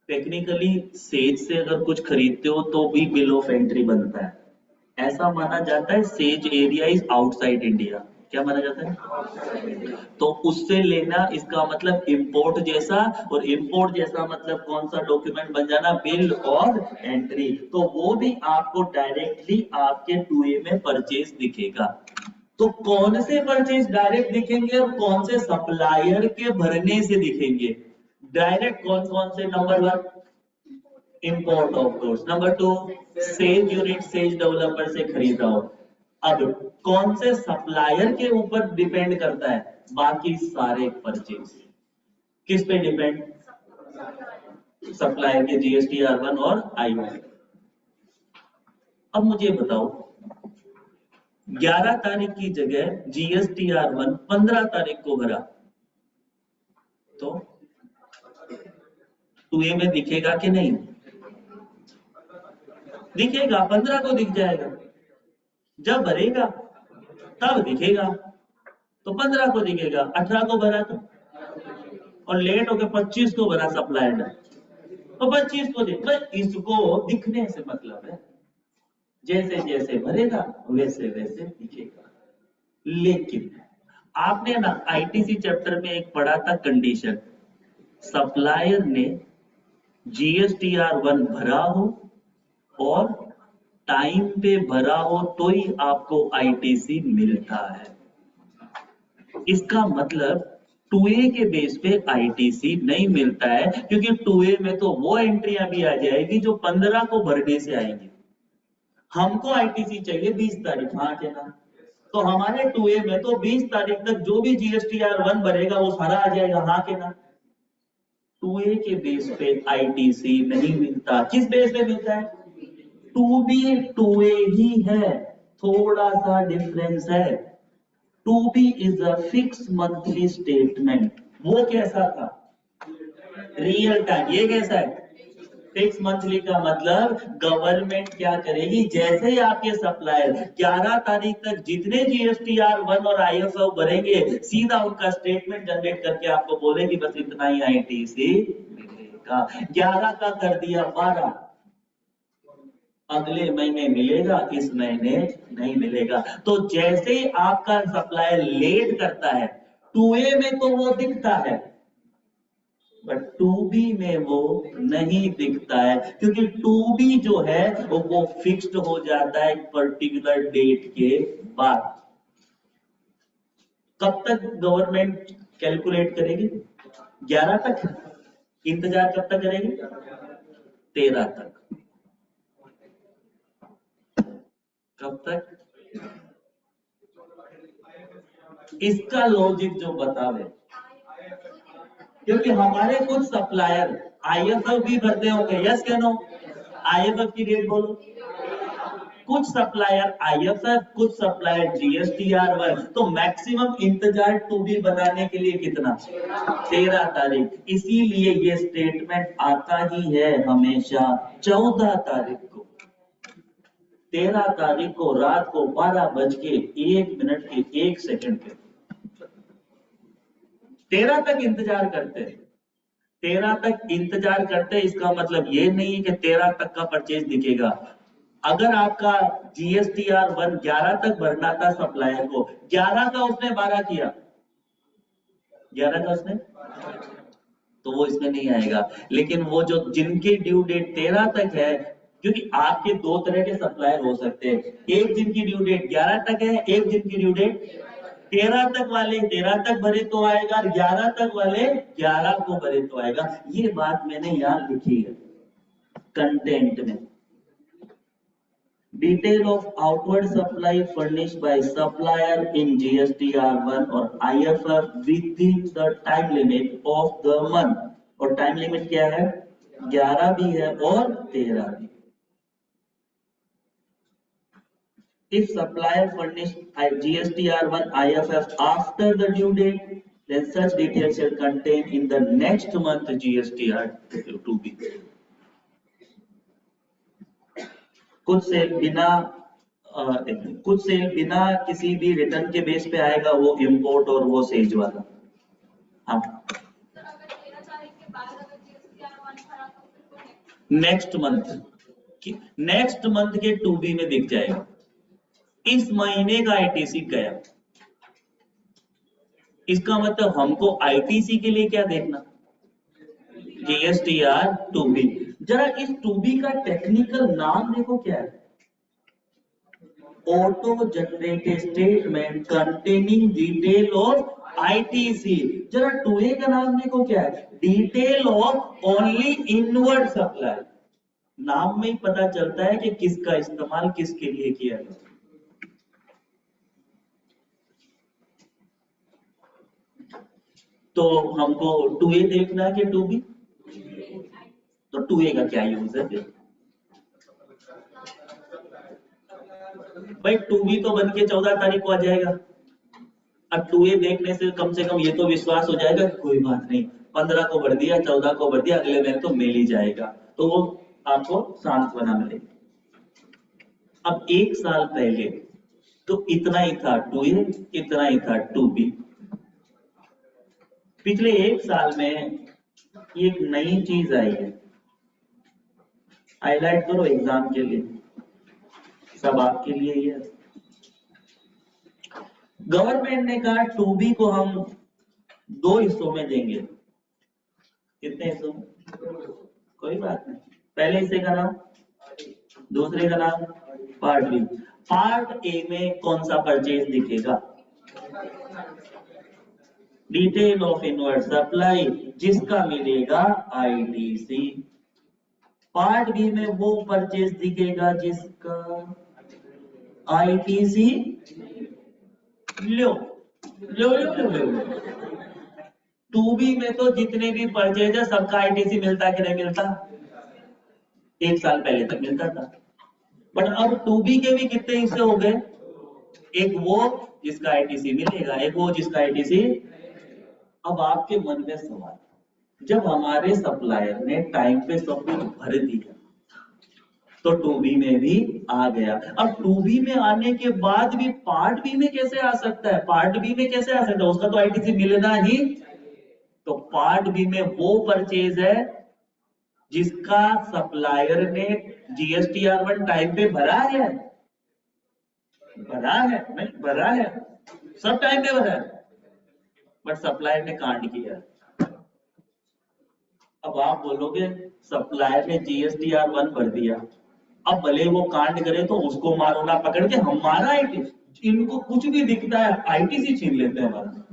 टेक्निकली सेज से अगर कुछ खरीदते हो तो भी बिल ऑफ एंट्री बनता है। ऐसा माना जाता है says area is outside India. क्या माना जाता है? तो उससे लेना, इसका मतलब इंपोर्ट जैसा, और इंपोर्ट जैसा मतलब कौन सा डॉक्यूमेंट बन जाना? Bill of entry. तो वो भी आपको डायरेक्टली आपके 2A में परचेज दिखेगा। तो कौन से परचेज डायरेक्ट दिखेंगे और कौन से सप्लायर के भरने से दिखेंगे? डायरेक्ट कौन कौन से? Number 1 import of goods, number 2 says unit says developer से खरीदा हो। अब कौन से सप्लायर के ऊपर डिपेंड करता है? बाकी सारे परचेज किस पे डिपेंड? सप्लायर के GSTR 1 और I1। अब मुझे बताओ 11 तारीख की जगह GSTR 1 15 तारीख को भरा तो 2A में दिखेगा कि नहीं? दिखेगा, 15 को दिख जाएगा। जब भरेगा तब दिखेगा, तो 15 को दिखेगा। 18 को भरा तो, और लेट होकर 25 को भरा सप्लायर ने, तो 25 को देख। बस इसको दिखने से मतलब है, जैसे जैसे भरेगा वैसे वैसे दिखेगा। लेकिन आपने ना ITC चैप्टर में एक पढ़ा था कंडीशन, सप्लायर ने GSTR 1 भरा हो और टाइम पे भरा हो तो ही आपको ITC मिलता है। इसका मतलब 2A के बेस पे आईटीसी नहीं मिलता है, क्योंकि 2A में तो वो एंट्रियां भी आ जाएगी जो 15 को भरने से आएंगी। हमको आईटीसी चाहिए 20 तारीख, हाँ के ना? तो हमारे 2A में तो 20 तारीख तक जो भी GSTR1 भरेगा वो सारा आ जाएगा, हाँ के ना? 2A के बेस पे आईटीसी नहीं मिलता। किस बेस पे मिलता है? 2B 2A ही है, थोड़ा सा डिफरेंस है। 2B is a fixed monthly statement। वो कैसा था? Real time. ये कैसा है? फिक्स मंथली का मतलब गवर्नमेंट क्या करेगी, जैसे ही आपके सप्लायर 11 तारीख तक जितने GSTR1 और IFF भरेंगे, सीधा उनका स्टेटमेंट जनरेट करके आपको बोलेगी बस इतना ही आईटीसी मिलेगा। 11 का कर दिया 12, अगले महीने मिलेगा, इस महीने नहीं मिलेगा। तो जैसे ही आपका सप्लायर लेट करता है, 2A में तो वो दिखता है, बट 2B में वो नहीं दिखता है, क्योंकि 2B जो है वो फिक्स्ड हो जाता है एक पर्टिकुलर डेट के बाद। कब तक गवर्नमेंट कैलकुलेट करेगी? 11 तक। इंतजार कब तक करेगी? 13 तक। कब तक? इसका लॉजिक जो बतावे, क्योंकि हमारे कुछ सप्लायर IFF भी भरते होंगे, यस क्या नो? IFF की डेट बोलो। कुछ सप्लायर IFF, कुछ सप्लायर GSTR1। तो मैक्सिमम इंतजार 2B बनाने के लिए कितना? 13 तारीख। इसीलिए ये स्टेटमेंट आता ही है हमेशा 14 तारीख को। 13 तारीख को रात को 12:01 पे 13 तक इंतजार करते हैं। 13 तक इंतजार करते, इसका मतलब ये नहीं है कि 13 तक का परचेज दिखेगा। अगर आपका GSTR1 11 तक भरना था सप्लायर को, 11 का उसने 12 किया, 11 का उसने, तो वो इसमें नहीं आएगा। लेकिन वो जो जिनकी ड्यू डेट 13 तक है, क्योंकि आपके दो तरह के सप्लायर हो सकते हैं, एक जिनकी ड्यू डेट 11 तक है, एक जिनकी ड्यू डेट 13 तक वाले 13 तक भरे तो आएगा, 11 तक वाले 11 को भरे तो आएगा। ये बात मैंने यहां लिखी है कंटेंट में। Detail of outward supply furnished by supplier in GSTR1 और IFF within the time limit of the month। और टाइम लिमिट क्या है? 11 भी है और 13 भी। If supplier furnished GSTR1 IFF after the due date, then such details shall contain in the next month GSTR2B। कुछ सेल बिना किसी भी रिटर्न के बेस पे आएगा, वो इंपोर्ट और वो सेज वाला। हाँ, नेक्स्ट मंथ के 2B में दिख जाएगा। इस महीने का आईटीसी गया, इसका मतलब हमको आईटीसी के लिए क्या देखना? GSTR2B। जरा इस 2B का टेक्निकल नाम देखो क्या है? Auto generated statement containing detail of ITC. जरा 2A का नाम देखो क्या है? Detail of only inward supply. नाम में ही पता चलता है कि किसका इस्तेमाल किसके लिए किया गया। तो हमको 2A देखना है कि 2B? तो 2A का क्या यूज है फिर? भाई 2B तो बन के 14 तारीख को आ जाएगा। अब 2A देखने से कम ये तो विश्वास हो जाएगा, कोई बात नहीं, 15 को भर दिया, 14 को भर दिया, अगले महीने तो मिल ही जाएगा, तो वो आपको सांत्वना मिलेगी। अब एक साल पहले तो इतना ही था 2A, इतना ही था 2B। पिछले एक साल में एक नई चीज आई है, हाईलाइट करो एग्जाम के लिए, सब आपके लिए ही है। गवर्नमेंट ने कहा 2B को हम 2 हिस्सों में देंगे। कितने हिस्सों में? कोई बात नहीं, पहले हिस्से का नाम, दूसरे का नाम पार्ट बी। पार्ट ए में कौन सा परचेज दिखेगा? डिटेल ऑफ इनवर्ट सप्लाई जिसका मिलेगा आईटीसी। पार्ट बी में वो परचेज दिखेगा जिसका आईटीसी। लो लो लो लो लो। टू बी में तो जितने भी परचेज है सबका आईटीसी मिलता कि नहीं मिलता? एक साल पहले तक मिलता था, बट अब टू बी के भी कितने हिस्से हो गए? एक वो जिसका आईटीसी मिलेगा, एक वो जिसका आईटीसी। अब आपके मन में सवाल, जब हमारे सप्लायर ने टाइम पे सब कुछ भर दिया तो टू बी में भी आ गया। अब टू बी में आने के बाद भी पार्ट बी में कैसे आ सकता है? पार्ट बी में कैसे आ सकता है? उसका तो आईटीसी मिलना ही। तो पार्ट बी में वो परचेज है जिसका सप्लायर ने जीएसटीआर1 टाइम पे भरा है। भरा है नहीं भरा है, सब टाइम पे भरा है, बट सप्लायर ने कांड किया। अब आप बोलोगे सप्लायर ने जीएसटीआर1 भर दिया, अब भले वो कांड करे तो उसको मारो ना पकड़ के, हमारा आईटी इनको कुछ भी दिखता है आईटीसी छीन लेते हैं हमारा।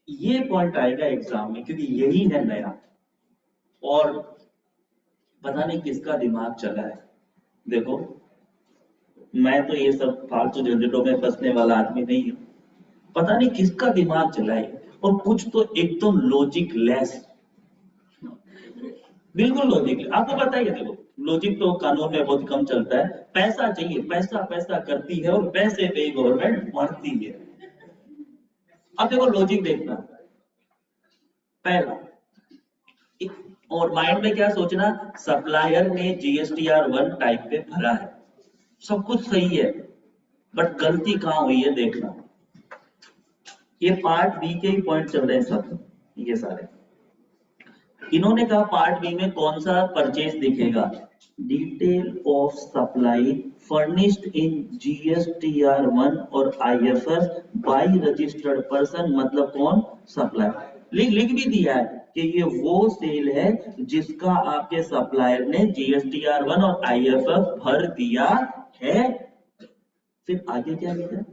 ये पॉइंट आएगा एग्जाम में, क्योंकि यही है नया और पता नहीं किसका दिमाग चला है। देखो मैं तो ये सब फालतू झंझटों में फंसने वाला आदमी नहीं हूं, पता नहीं किसका दिमाग चला है, और कुछ तो एकदम लॉजिक लेस, बिल्कुल लॉजिक। आपको पता ही है, देखो लॉजिक तो कानून में बहुत कम चलता है। पैसा चाहिए, पैसा पैसा करती है और पैसे पे गवर्नमेंट मरती है। अब देखो लॉजिक देखना, पहला और माइंड में क्या सोचना, सप्लायर ने जीएसटीआर1 टाइप पे भरा है, सब कुछ सही है, बट गलती कहां हुई है देखना। ये पार्ट बी के ही पॉइंट चल रहे हैं सब, ये सारे। इन्होंने कहा पार्ट बी में कौन सा परचेज दिखेगा? Detail of supply furnished in GSTR one और आईएफएस बाय रजिस्टर्ड पर्सन, मतलब कौन? सप्लायर। लिख भी दिया है कि ये वो सेल है जिसका आपके सप्लायर ने जीएसटीआर1 और आईएफएफ भर दिया है। फिर आगे क्या लिखा?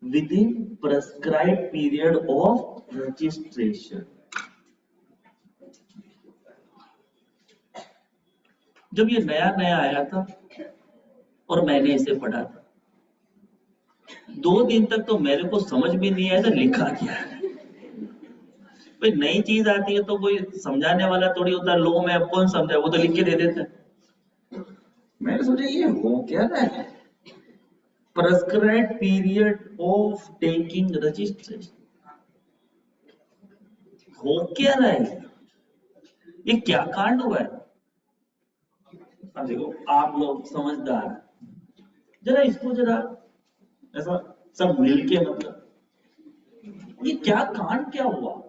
within prescribed period of registration। जब ये नया नया आया था और मैंने इसे पढ़ा था, 2 दिन तक तो मेरे को समझ भी नहीं आया था लिखा क्या है। भाई नई चीज आती है तो कोई समझाने वाला थोड़ी होता है, लो में अब कौन समझाए, वो तो लिख के दे देते हैं। मैंने सोचा ये हो क्या रहा है, prescribed period of taking registration, हो क्या रहा है, ये क्या कांड हुआ है? अब देखो आप लोग समझदार, जरा इसको जरा ऐसा सब मिलके, मतलब ये क्या कांड क्या हुआ?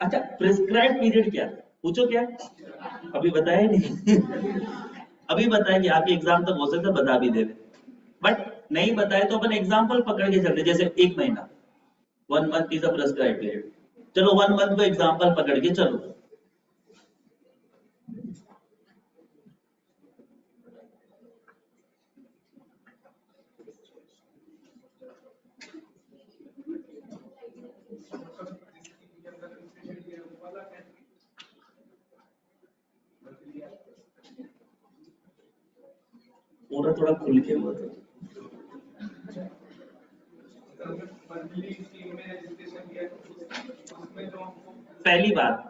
अच्छा प्रिस्क्राइब पीरियड क्या है, पूछो क्या? अभी बताया नहीं। अभी बताया कि आपके एग्जाम तक हो सकता है बता भी दे, बट नहीं बताए तो अपन एग्जाम्पल पकड़ के चलते, जैसे 1 महीना, 1 month is a prescribe period. चलो 1 मंथ को एग्जाम्पल पकड़ के चलो। पूरा थोड़ा खुल के बोल दो। पहली बात,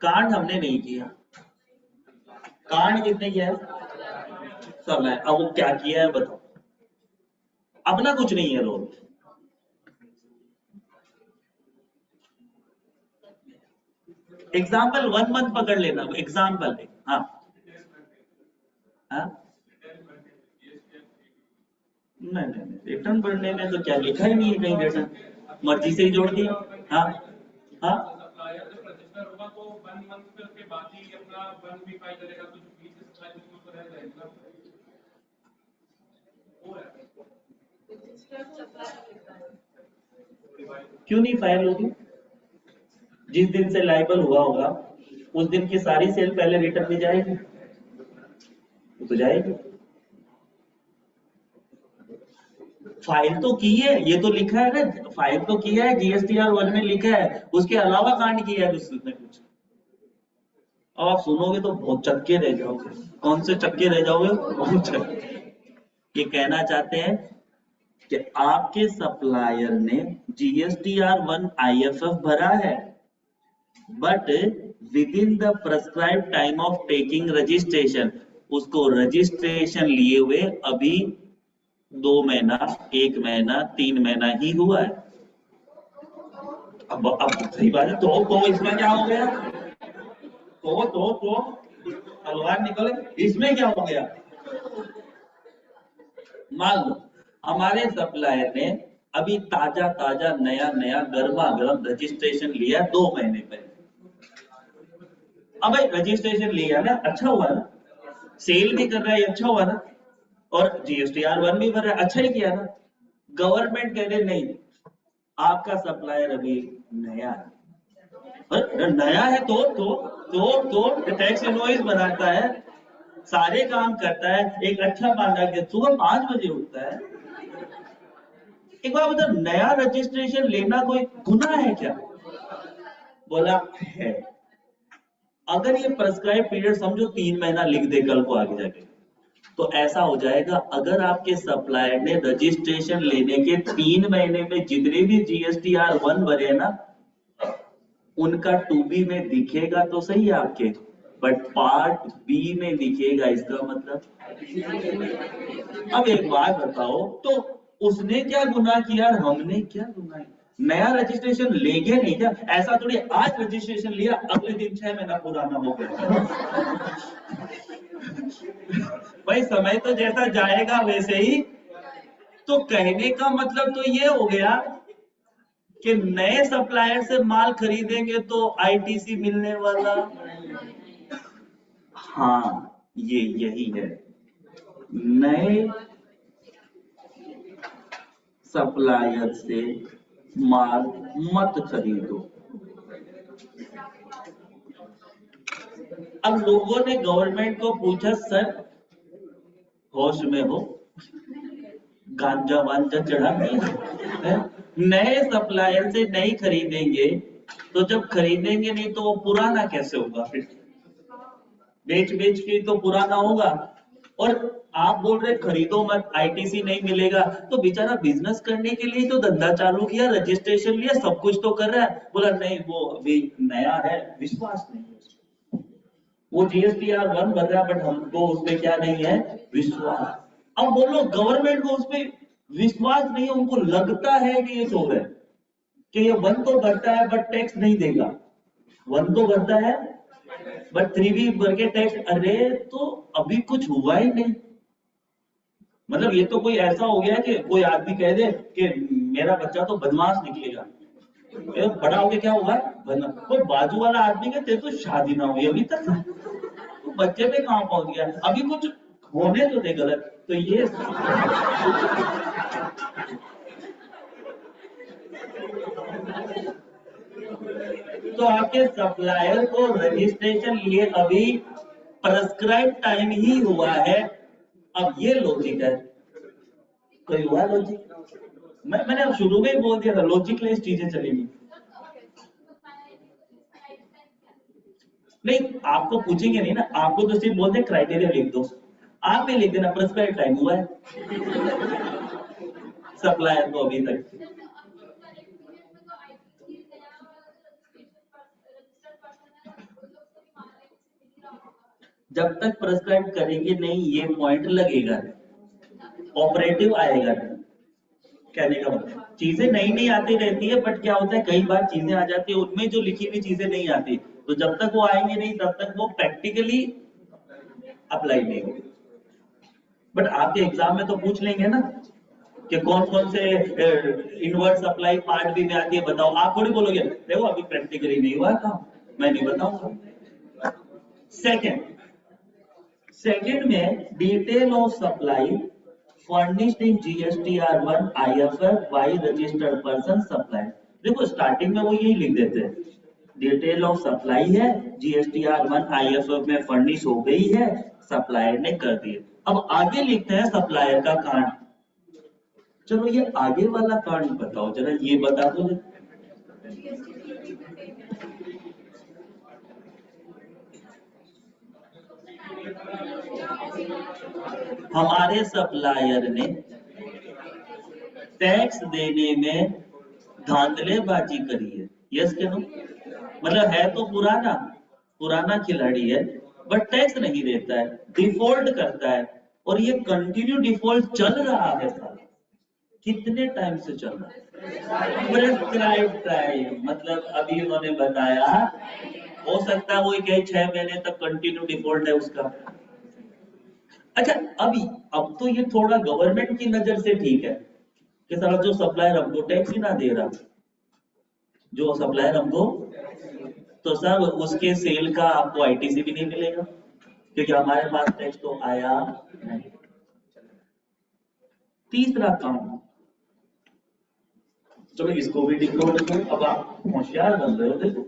कांड हमने नहीं किया, कांड किसने किया है? सब है। अब वो क्या किया है बताओ, अपना कुछ नहीं है रोल। एग्जाम्पल 1 मंथ पकड़ लेना, एग्जाम्पल। हाँ हाँ, नहीं नहीं, रिटर्न भरने में तो क्या लिखा ही नहीं है कहीं रिटर्न, मर्जी से ही जोड़ दिया। हाँ हाँ, क्यों नहीं फाइल होगी? जिस दिन से लाइबल हुआ होगा उस दिन की सारी सेल पहले रिटर्न में जाएगी, तो जाएगी। फाइल तो की है, ये तो लिखा है ना, फाइल तो किया है, जीएसटीआर 1 में लिखा है, उसके अलावा कांड किया है उसने कुछ। अब आप सुनोगे तो बहुत चक्के रह जाओगे। कौन से चक्के रह जाओगे? बहुत चक्के। ये कहना चाहते हैं कि आपके सप्लायर ने जीएसटीआर 1 आईएफएफ भरा है, but with in the prescribe time of taking registration, उसको रजिस्ट्रेशन लिए हुए अभी 2 महीना, 1 महीना, 3 महीना ही हुआ है। अब सही बात है, तो इसमें क्या हो गया? तो तलवार निकले, इसमें क्या हो गया? मान लो हमारे सप्लायर ने अभी ताजा नया गर्मा गर्म रजिस्ट्रेशन लिया 2 महीने पहले। अब भाई रजिस्ट्रेशन लिया ना, अच्छा हुआ ना, सेल भी कर रहा है, अच्छा हुआ ना, और जीएसटीआर 1 भी भर रहा है, अच्छा ही किया ना। गवर्नमेंट कह रहे नहीं, आपका सप्लायर अभी नया है। नया है तो टैक्स इनवॉइस बनाता है, सारे काम करता है, एक अच्छा बंदा के सुबह 5 बजे उठता है। एक बार बता, नया रजिस्ट्रेशन लेना कोई गुनाह है क्या? बोला है। अगर ये प्रेस्क्राइब पीरियड समझो 3 महीना लिख दे कल को आगे जाके, तो ऐसा हो जाएगा, अगर आपके सप्लायर ने रजिस्ट्रेशन लेने के 3 महीने में जितने भी जीएसटीआर 1 भरे ना, उनका 2B में दिखेगा तो सही है आपके, बट पार्ट बी में दिखेगा। इसका मतलब, अब एक बात बताओ, तो उसने क्या गुनाह किया, हमने क्या गुनाह किया? नया रजिस्ट्रेशन लेंगे नहीं क्या? ऐसा थोड़ी आज रजिस्ट्रेशन लिया अगले दिन 6 महीना पुराना हो गया। भाई समय तो जैसा जाएगा वैसे ही। तो कहने का मतलब तो ये हो गया कि नए सप्लायर से माल खरीदेंगे तो आईटीसी मिलने वाला। हाँ, यही है, नए सप्लायर से माल मत खरीदो। अब लोगों ने गवर्नमेंट को पूछा, सर होश में हो, गांजा वांजा चढ़ा नहीं है? नए सप्लायर से नहीं खरीदेंगे तो जब खरीदेंगे नहीं तो वो पुराना कैसे होगा? फिर बेच के तो पुराना होगा। और आप बोल रहे खरीदो मत, आईटीसी नहीं मिलेगा, तो बेचारा बिजनेस करने के लिए तो धंधा चालू किया, रजिस्ट्रेशन लिया, सब कुछ तो कर रहा है, बोला नहीं वो अभी नया है, विश्वास नहीं है, वो जीएसटीआर 1 भर रहा है, बट हमको उसपे क्या नहीं है, विश्वास। अब बोलो गवर्नमेंट को उसपे विश्वास नहीं है, उनको लगता है कि ये चोर है, कि ये 1 तो भरता है बट टैक्स नहीं देगा, 1 तो भरता है बट 3B भर के टैक्स। अरे तो अभी कुछ हुआ ही नहीं। मतलब ये तो कोई ऐसा हो गया कि कोई आदमी कह दे कि मेरा बच्चा तो बदमाश निकलेगा, बड़ा होके क्या होगा, बदमाश। कोई बाजू वाला आदमी कहते तो शादी ना हुई अभी तक, तो बच्चे पे कहां पहुंच गया, अभी कुछ होने तो दे गलत। तो ये तो आपके सप्लायर को रजिस्ट्रेशन लिए अभी प्रेस्क्राइब टाइम ही हुआ है। अब ये लॉजिक है, कोई हुआ लॉजिक? मैंने अब शुरू में ही बोल दिया था, लॉजिकलेस चीजें चलेगी नहीं। आपको पूछेंगे नहीं ना, आपको तो सिर्फ बोलते क्राइटेरिया लिख दो, आप भी लिख देना प्रेस्क्राइब टाइम हुआ है सप्लायर को अभी तक। जब तक प्रेस्क्राइब करेंगे नहीं ये पॉइंट लगेगा, ऑपरेटिव आएगा नहीं। कहने का मतलब चीजें नई आती रहती है, बट क्या होता है कई बार चीजें आ जाती है उनमें जो लिखी हुई चीजें नहीं आती, तो जब तक वो आएंगे नहीं तब तक वो प्रैक्टिकली अप्लाई नहीं होगी। बट आपके एग्जाम में तो पूछ लेंगे ना कि कौन कौन से इनवर्स अप्लाई पार्ट बी में आती है, बताओ। आप थोड़ी बोलोगे देखो अभी प्रैक्टिकली नहीं हुआ काम, मैं नहीं बताऊंगा। सेकंड में detail of supply furnished in GSTR1 IFF by registered person supply. देखो स्टार्टिंग में वो यही लिख देते हैं, डिटेल ऑफ सप्लाई है, GSTR1 IFF में फर्निश हो गई है, सप्लायर ने कर दिए। अब आगे लिखते हैं सप्लायर का कांड। चलो ये आगे वाला कांड बताओ जरा, ये बता दो। हमारे सप्लायर ने टैक्स देने में धांधलेबाजी करी है, यस के नो? मतलब है तो पुराना खिलाड़ी है, बट टैक्स नहीं देता है, डिफॉल्ट करता है, और ये कंटिन्यू डिफॉल्ट चल रहा है साल। कितने टाइम से चल रहा है? प्रेस्क्राइब टाइम, मतलब अभी उन्होंने बताया, हो सकता है वो कहे 6 महीने तक कंटिन्यू डिफॉल्ट है उसका। अच्छा अब तो ये थोड़ा गवर्नमेंट की नजर से ठीक है कि साला जो सप्लायर हमको टैक्स ही ना दे रहा, जो सप्लायर हमको, तो सब उसके सेल का आपको ITC भी नहीं मिलेगा क्योंकि हमारे पास टैक्स तो आया नहीं। तीसरा काम, चलो इसको भी डिक्लोर करो। अब आप होशियार बन रहे हो, देखो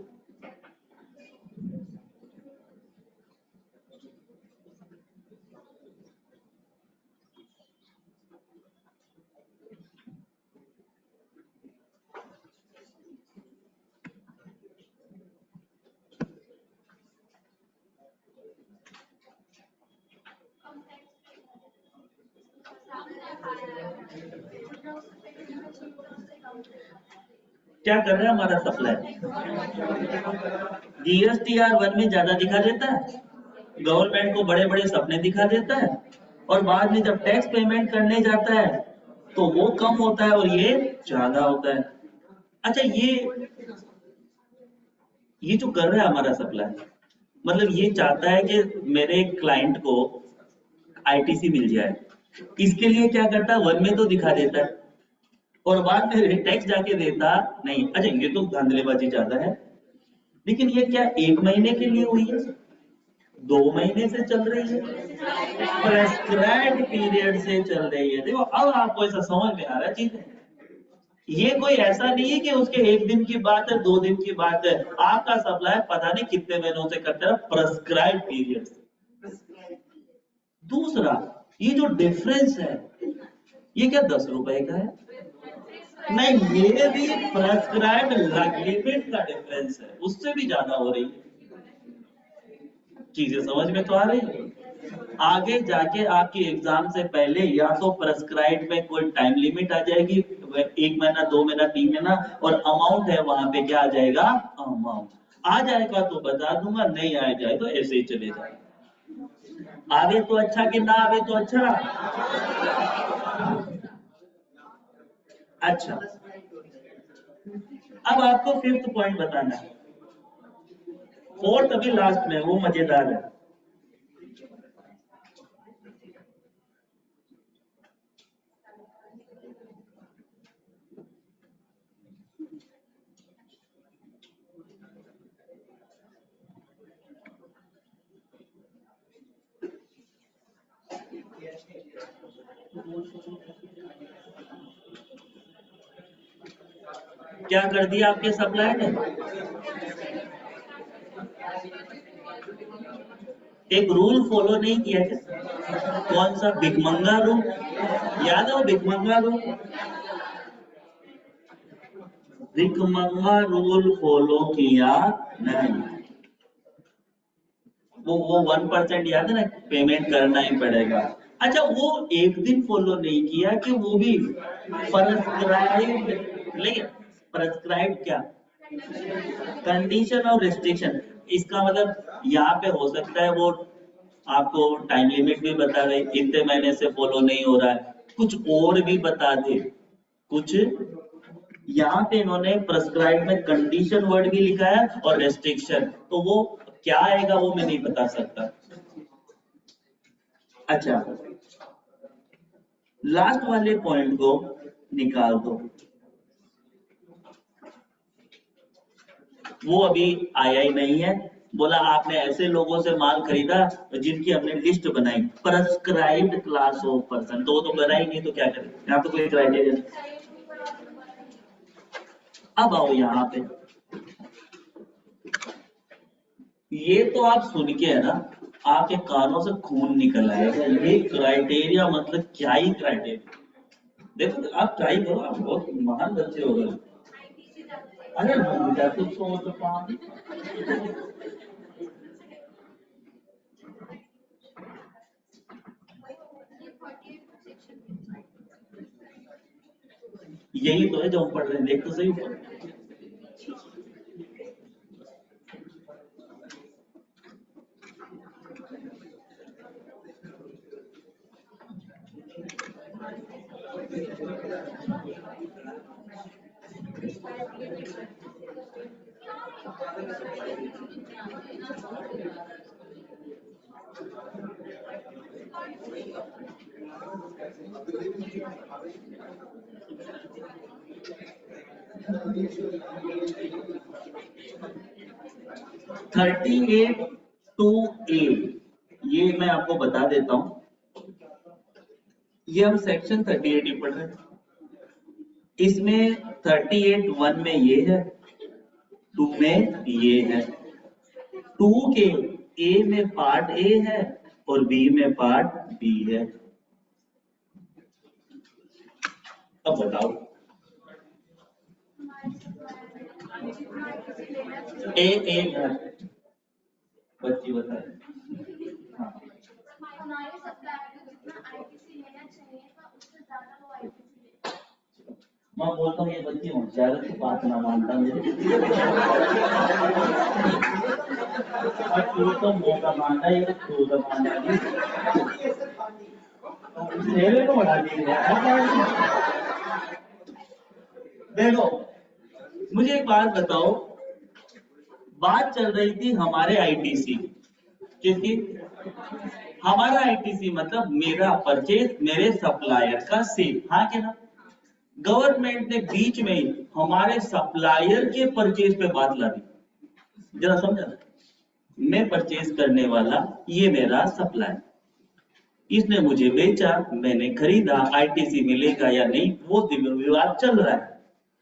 क्या कर रहा है हमारा सप्लाई, GSTR1 में ज्यादा दिखा देता है, गवर्नमेंट को बड़े बड़े सपने दिखा देता है, और बाद में जब टैक्स पेमेंट करने जाता है तो वो कम होता है और ये ज्यादा होता है। अच्छा ये जो कर रहा है हमारा सप्लाई, मतलब ये चाहता है कि मेरे क्लाइंट को ITC मिल जाए, इसके लिए क्या करता है, 1 में तो दिखा देता है और बाद में टैक्स जाके देता नहीं। अच्छा ये तो धांधलेबाजी ज्यादा है, लेकिन ये क्या 1 महीने के लिए हुई है, 2 महीने से चल रही है, प्रेस्क्राइब्ड पीरियड से चल रही है। देखो अब आपको ऐसा समझ में आ रहा है चीजें, ये कोई ऐसा नहीं है कि उसके 1 दिन की बात है, 2 दिन की बात है, आपका सप्लाई पता नहीं कितने महीनों से करता है, प्रेस्क्राइब पीरियड से। दूसरा ये जो डिफरेंस है, ये क्या 10 रुपए का है? नहीं, ये भी प्रेस्क्राइब्ड लिमिट का डिफरेंस है, उससे भी ज्यादा हो रही है। चीजें समझ में तो आ रही है? आगे जाके आपकी एग्जाम से पहले या तो प्रेस्क्राइब में कोई टाइम लिमिट आ जाएगी, 1 महीना, 2 महीना, 3 महीना, और अमाउंट है वहां पे क्या आ जाएगा, अमाउंट आ जाएगा तो बता दूंगा, नहीं आ जाए तो ऐसे ही चले जाए। आवे तो अच्छा कि ना आवे तो अच्छा। अच्छा अब आपको 5th पॉइंट बताना है, 4th अभी लास्ट में, वो मजेदार है। क्या कर दिया आपके सप्लायर ने, एक रूल फॉलो नहीं किया क्या? कौन सा? भिकमंगा रूल, याद है वो भिकमंगा रूल? भिकमंगा रूल फॉलो किया नहीं, वो 1% याद है ना, पेमेंट करना ही पड़ेगा। अच्छा वो एक दिन फॉलो नहीं किया कि वो भी प्रेस्क्राइब्ड, लेकिन प्रेस्क्राइब्ड क्या, कंडीशन और रिस्ट्रिक्शन, इसका मतलब यहाँ पे हो सकता है वो आपको टाइम लिमिट भी बता दे, इतने महीने से फॉलो नहीं हो रहा है, कुछ और भी बता दे कुछ। यहाँ पे इन्होंने प्रेस्क्राइब में कंडीशन वर्ड भी लिखा है और रेस्ट्रिक्शन, तो वो क्या आएगा वो मैं नहीं बता सकता। अच्छा लास्ट वाले पॉइंट को निकाल दो, वो अभी आया ही नहीं है, बोला आपने ऐसे लोगों से माल खरीदा जिनकी हमने लिस्ट बनाई, प्रेस्क्राइब्ड क्लास ऑफ पर्सन, तो वो तो बना ही नहीं, तो क्या करें, यहाँ तो कोई क्राइटेरिया नहीं। अब आओ यहाँ पे, ये तो आप सुन के है ना आपके कानों से खून निकल आएगा, ये क्राइटेरिया मतलब क्या ही क्राइटेरिया। देखो आप ट्राई करो, आप बहुत महान बच्चे हो गए। अरे यही तो है जो हम पढ़ रहे हैं, देख तो सही ऊपर। थर्टी एट टू ए, ये मैं आपको बता देता हूं, ये हम सेक्शन 38 ही पढ़ रहे हैं। इसमें 38 1 में ये है, 2 में ये है, 2 के ए में पार्ट ए है और बी में पार्ट बी है। अब बताओ, ए है, बच्ची बताए। मैं बोलता हूँ ये बच्ची होशियार की बात ना मानता मेरे, और तू तो मौका मानता है, ये तू तो मानता मेरे को बढ़ा दिया। देखो मुझे एक बात बताओ, बात चल रही थी हमारे आईटीसी, किसकी? हमारा आईटीसी मतलब मेरा परचेज मेरे सप्लायर का सेल, हाँ के ना। गवर्नमेंट ने बीच में ही हमारे सप्लायर के परचेज पे बात ला दी, जरा समझा। मैं परचेज करने वाला, ये मेरा सप्लायर, इसने मुझे बेचा, मैंने खरीदा, आईटीसी मिलेगा या नहीं वो विवाद चल रहा है।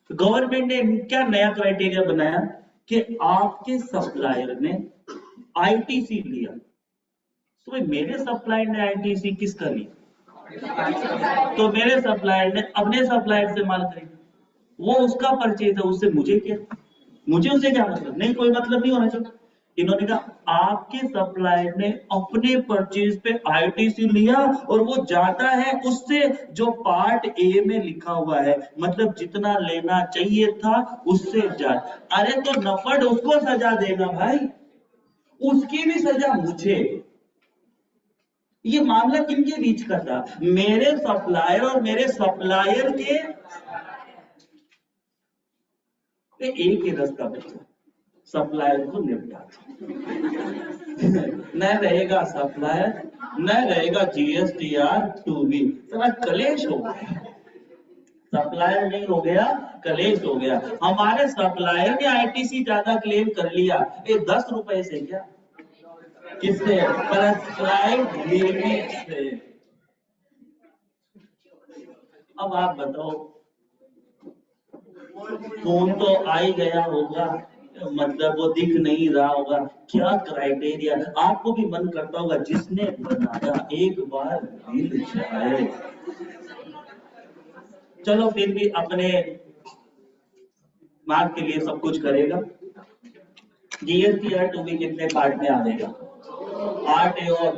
गवर्नमेंट ने क्या नया क्राइटेरिया बनाया कि आपके सप्लायर ने आईटीसी लिया, तो भाई मेरे सप्लायर ने आईटीसी किसका लिया? तो मेरे सप्लायर ने अपने सप्लायर से माल खरीदा, वो उसका परचेज है, उससे मुझे क्या, मुझे उससे क्या मतलब? नहीं, कोई मतलब नहीं होना चाहिए। इन्होंने कहा आपके सप्लायर ने अपने परचेज पे आईटीसी लिया और वो जाता है उससे जो पार्ट ए में लिखा हुआ है, मतलब जितना लेना चाहिए था उससे ज्यादा। अरे तो नफड़ उसको सजा देगा भाई, उसकी भी सजा मुझे। ये मामला किनके बीच का था? मेरे सप्लायर और मेरे सप्लायर के एक ही रास्ता बचा, सप्लायर को निपटा। न रहेगा सप्लायर, न रहेगा जीएसटीआर 2B, सारा कलेश हो गया। सप्लायर नहीं हो गया, कलेश हो गया। हमारे सप्लायर ने आईटीसी ज्यादा क्लेम कर लिया, ये 10 रुपए से क्या, किससे? प्रेस्क्राइब्ड लिमिट से। अब आप बताओ, फोन तो आ ही गया होगा, मतलब वो दिख नहीं रहा होगा, क्या क्राइटेरिया। आपको भी मन करता होगा जिसने बनाया एक बार मिल जाए। चलो फिर भी अपने मार्क के लिए सब कुछ करेगा। जीएसटीआर 2B कितने पार्ट में आएगा? 8A, और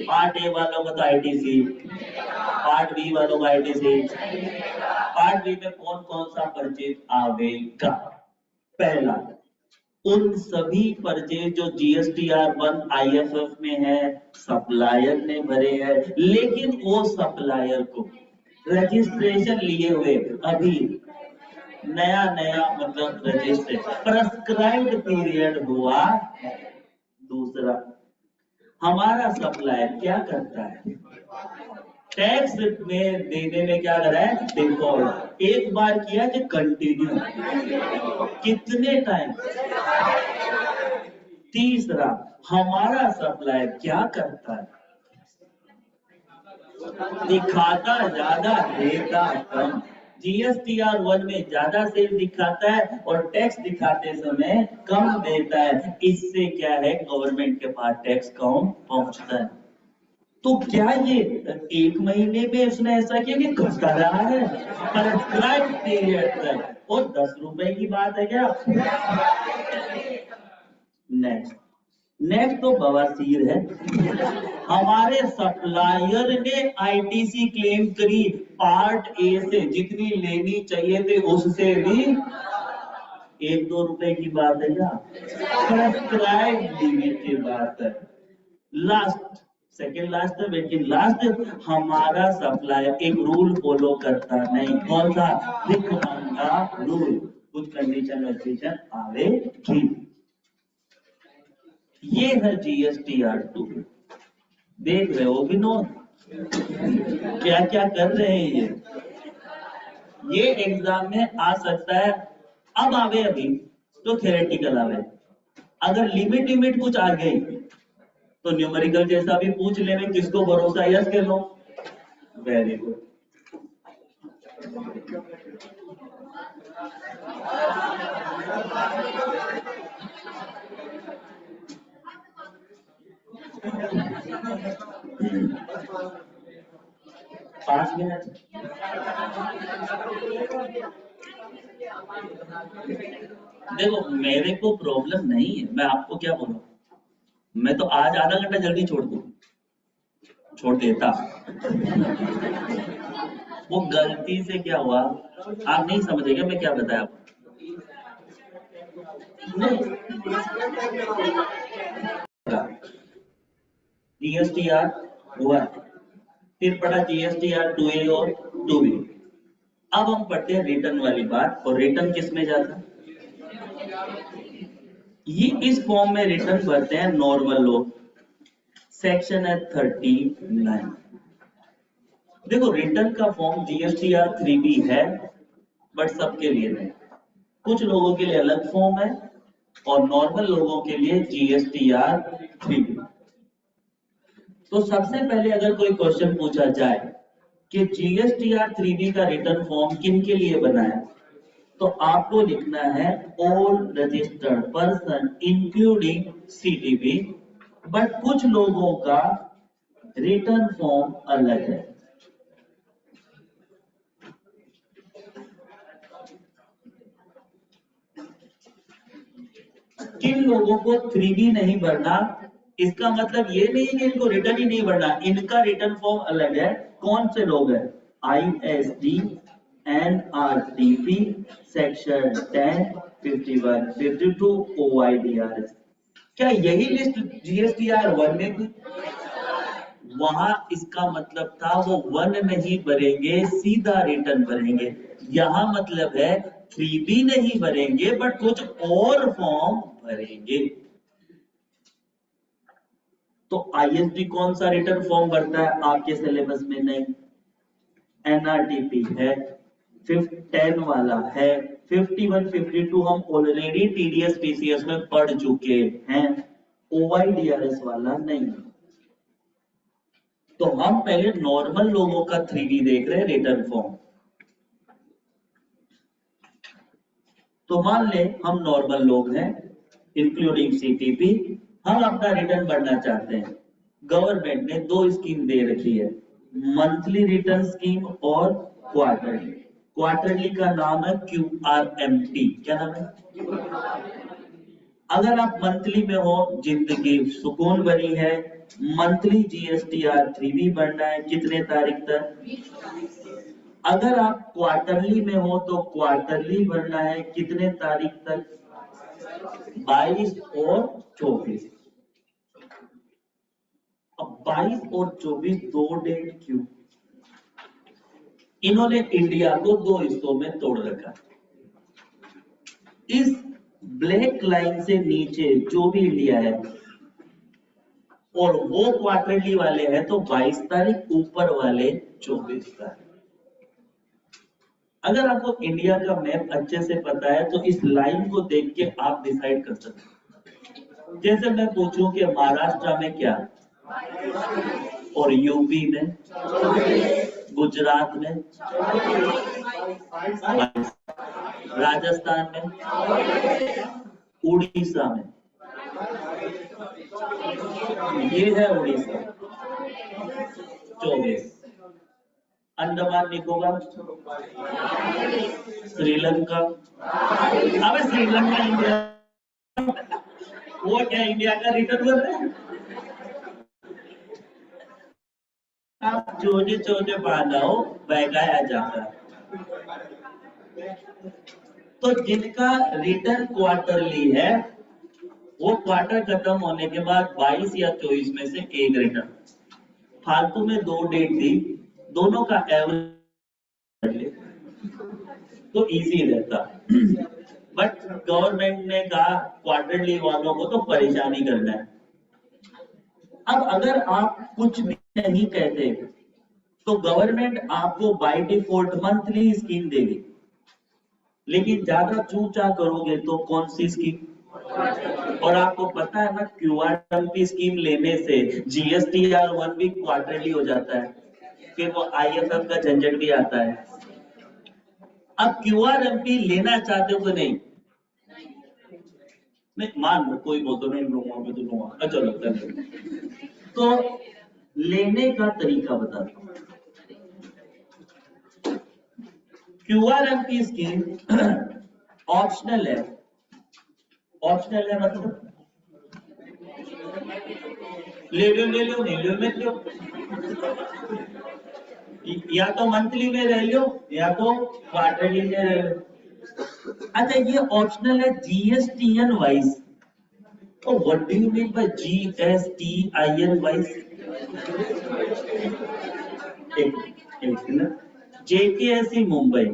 पार्ट ए वालों का तो आईटीसी, पार्ट बी वालों का आईटीसी, पार्ट बी में कौन कौन सा परचेज आवेगा? पहला, उन सभी परचेज जो जीएसटीआर 1 आईएफएफ में है, सप्लायर ने भरे हैं, लेकिन वो सप्लायर को रजिस्ट्रेशन लिए हुए अभी नया मतलब रजिस्ट्रेशन प्रेस्क्राइब्ड पीरियड हुआ है। दूसरा, हमारा सप्लायर क्या करता है? टैक्स में देने में क्या कर रहा है? डिफॉल्ट। एक बार किया कि कंटिन्यू, कितने टाइम? तीसरा, हमारा सप्लायर क्या करता है, दिखाता ज्यादा देता कम। जीएसटीआर 1 में ज्यादा सेल दिखाता है और टैक्स दिखाते समय कम देता है। इससे क्या है, गवर्नमेंट के पास टैक्स कम पहुंचता है। तो क्या ये एक महीने में उसने ऐसा किया कि घटा रहा है, प्रेस्क्राइब पीरियड तक, और 10 रुपए की बात है क्या। नेक्स्ट तो बवासीर है। हमारे सप्लायर ने आईटीसी क्लेम करी पार्ट ए से जितनी लेनी चाहिए थी उससे भी 1-2 रुपए की बात है क्या, प्रेस्क्राइब लिमिट की बात है। लास्ट, सेकेंड लास्ट है, लेकिन लास्ट, हमारा सप्लायर एक रूल फॉलो करता नहीं। कौन सा, भिखमंगा रूल। कुछ कंडीशन वैक्सीशन आवेगी। ये है जीएसटीआर 2। देख रहे हो विनोद, क्या क्या कर रहे हैं ये एग्जाम में आ सकता है। अब आवे अभी तो थ्योरेटिकल आवे, अगर लिमिट कुछ आ गई तो न्यूमेरिकल जैसा भी पूछ ले, में किसको भरोसा, यस के लो। Very good. पांच मिनट। देखो मेरे को प्रॉब्लम नहीं है, मैं आपको क्या बोलूं, मैं तो आज आधा घंटा जल्दी छोड़ देता। वो गलती से क्या हुआ, आप नहीं समझेंगे मैं क्या बताया आपको। जीएसटीआर हुआ, फिर पढ़ा जीएसटीआर 2A और 2B। अब हम पढ़ते हैं रिटर्न वाली बात, और रिटर्न किस में जाता है, ये इस फॉर्म में रिटर्न भरते हैं नॉर्मल लोग। सेक्शन है 39। देखो रिटर्न का फॉर्म जीएसटीआर 3B है, बट सबके लिए नहीं। कुछ लोगों के लिए अलग फॉर्म है और नॉर्मल लोगों के लिए जीएसटीआर 3B। तो सबसे पहले अगर कोई क्वेश्चन पूछा जाए कि जीएसटीआर 3B का रिटर्न फॉर्म किन के लिए बना है, तो आपको लिखना है all registered person including CTB, but कुछ लोगों का रिटर्न फॉर्म अलग है। किन लोगों को 3B नहीं भरना, इसका मतलब ये नहीं कि इनको रिटर्न ही नहीं भरना, इनका रिटर्न फॉर्म अलग है। कौन से लोग हैं, ISD, NRTP, सेक्शन 10, 51, 52, OIDRS। क्या यही लिस्ट जीएसटीआर 1 में थी? वहां इसका मतलब था वो 1 नहीं भरेंगे, सीधा रिटर्न भरेंगे। यहां मतलब है 3B नहीं भरेंगे, बट कुछ और फॉर्म भरेंगे। तो ISD कौन सा रिटर्न फॉर्म भरता है, आपके सिलेबस में नहीं। NRTP है, 10 वाला है, 51, 52 हम ऑलरेडी TDS TCS में पढ़ चुके हैं, OIDRS वाला नहीं। तो हम पहले नॉर्मल लोगों का 3B देख रहे हैं रिटर्न फॉर्म। तो मान ले हम नॉर्मल लोग हैं इंक्लूडिंग सीटीपी, हम अपना रिटर्न भरना चाहते हैं। गवर्नमेंट ने 2 स्कीम दे रखी है, मंथली रिटर्न स्कीम और क्वार्टरली। क्वार्टरली का नाम है QRMT। क्या नाम है? अगर आप मंथली में हो, जिंदगी सुकून भरी है। मंथली जीएसटीआर 3B भरना है, कितने तारीख तक। अगर आप क्वार्टरली में हो तो क्वार्टरली भरना है, कितने तारीख तक, 22 और 24। अब 22 और 24 दो डेट क्यों, इन्होंने इंडिया को 2 हिस्सों में तोड़ रखा। इस ब्लैक लाइन से नीचे जो भी इंडिया है और वो क्वार्टरली वाले हैं तो 22 तारीख, ऊपर वाले 24 तारीख। अगर आपको इंडिया का मैप अच्छे से पता है तो इस लाइन को देख के आप डिसाइड कर सकते हैं जैसे मैं पूछूं कि महाराष्ट्र में क्या, और यूपी में, गुजरात में, राजस्थान में, उड़ीसा में, ये है उड़ीसा 24, अंडमान निकोबार, श्रीलंका, अबे श्रीलंका इंडिया, वो क्या इंडिया का रिटर्न कर रहे हैं? आप छोटे छोटे बांधाओ बहकाया जाता है। तो जिनका रिटर्न क्वार्टरली है, वो क्वार्टर खत्म होने के बाद 22 या 24 में से एक रिटर्न, फालतू में 2 डेट दी, दोनों का एवरेज तो इजी रहता। बट गवर्नमेंट ने कहा क्वार्टरली वालों को तो परेशानी करना है। अब अगर आप कुछ भी नहीं कहते तो गवर्नमेंट आपको बाय डिफॉल्ट मंथली स्कीम देगी, लेकिन ज्यादा चूचा करोगे तो कौन सी स्कीम? और आपको पता है ना, क्यूआरएमपी स्कीम लेने से GSTR1 भी क्वार्टरली हो जाता है, फिर वो IFF का झंझट भी आता है। अब क्यूआरएमपी लेना चाहते हो तो नहीं, मान लो कोई बोल तो नहीं लूंगा, मैं तो लूंगा, अच्छा लगता है, तो लेने का तरीका बताता हूँ। क्यूआरएमपी स्कीम ऑप्शनल है, ऑप्शनल है मतलब ले लो नहीं लो मत लो, या तो मंथली में रह लो या तो क्वार्टरली में रह लो। अच्छा, ये ऑप्शनल है GSTN वाइज, तो what do you mean by GSTIN wise? एक minute, JKSE Mumbai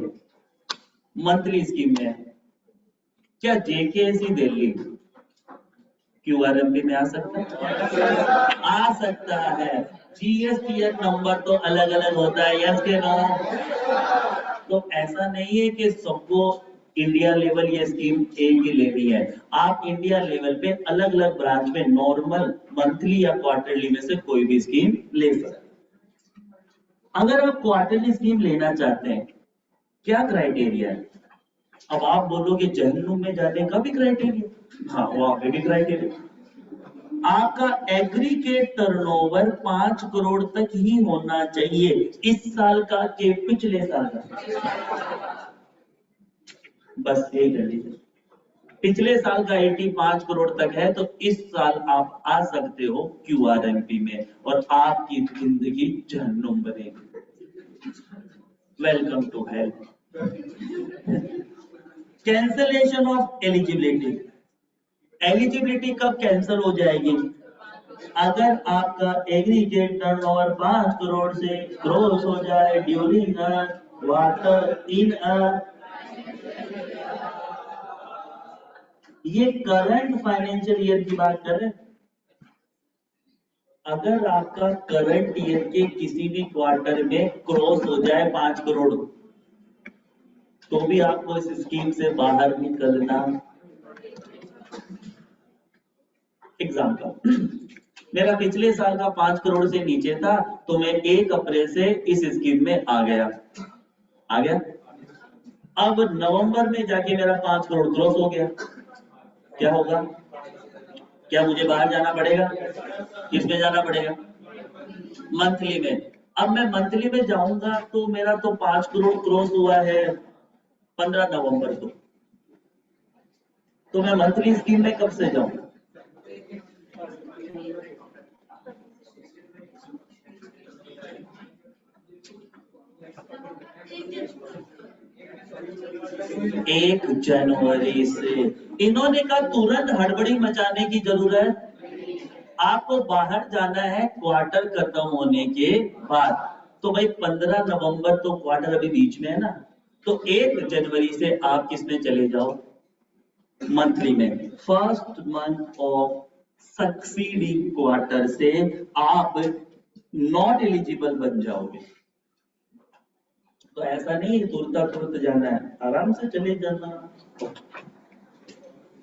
monthly scheme में है, क्या JKSE दिल्ली क्यूआरएमपी में आ सकता है? आ सकता है। GSTN नंबर तो अलग अलग होता है, यस के नो? तो ऐसा नहीं है कि सबको इंडिया लेवल ये स्कीम एक ही लेनी है, आप इंडिया लेवल पे अलग अलग ब्रांच में नॉर्मल मंथली या क्वार्टरली में से कोई भी स्कीम ले सकते हैं। अगर आप क्वार्टरली स्कीम लेना चाहते हैं, क्या क्राइटेरिया है? अब आप बोलोगे जहन्नुम में जाने का भी क्राइटेरिया, हाँ वहां पे भी क्राइटेरिया, आपका एग्रीगेट टर्नओवर 5 करोड़ तक ही होना चाहिए, इस साल का के पिछले साल का, बस ये कंडीशन। पिछले साल का 85 करोड़ तक है तो इस साल आप आ सकते हो क्यूआरएमपी में, और आपकी जिंदगी जहन्नुम बनेगी। Welcome to health. Cancellation of eligibility, eligibility कब कैंसिल हो जाएगी? अगर आपका एग्रीगेट टर्नओवर 5 करोड़ से क्रॉस हो जाए ड्यूरिंग वाटर इन ये करंट फाइनेंशियल ईयर की बात कर रहे हैं। अगर आपका करंट ईयर के किसी भी क्वार्टर में क्रॉस हो जाए 5 करोड़, तो भी आपको इस स्कीम से बाहर निकलना। एग्जाम्पल, मेरा पिछले साल का 5 करोड़ से नीचे था, तो मैं 1 अप्रैल से इस स्कीम में आ गया। अब नवंबर में जाके मेरा 5 करोड़ क्रॉस हो गया, क्या होगा? क्या मुझे बाहर जाना पड़ेगा? किसमें जाना पड़ेगा? मंथली में। अब मैं मंथली में जाऊंगा तो मेरा तो 5 करोड़ क्रॉस हुआ है 15 नवंबर को, तो मैं मंथली स्कीम में कब से जाऊं? एक जनवरी से। इन्होंने कहा तुरंत हड़बड़ी मचाने की जरूरत, आपको बाहर जाना है क्वार्टर खत्म होने के बाद, तो भाई 15 नवंबर तो क्वार्टर अभी बीच में है ना, तो 1 जनवरी से आप किसमें चले जाओ? मंथली में। First month of succeeding quarter से आप नॉट एलिजिबल बन जाओगे। तो ऐसा नहीं तुरता तुरंत जाना है, आराम से चले जाना।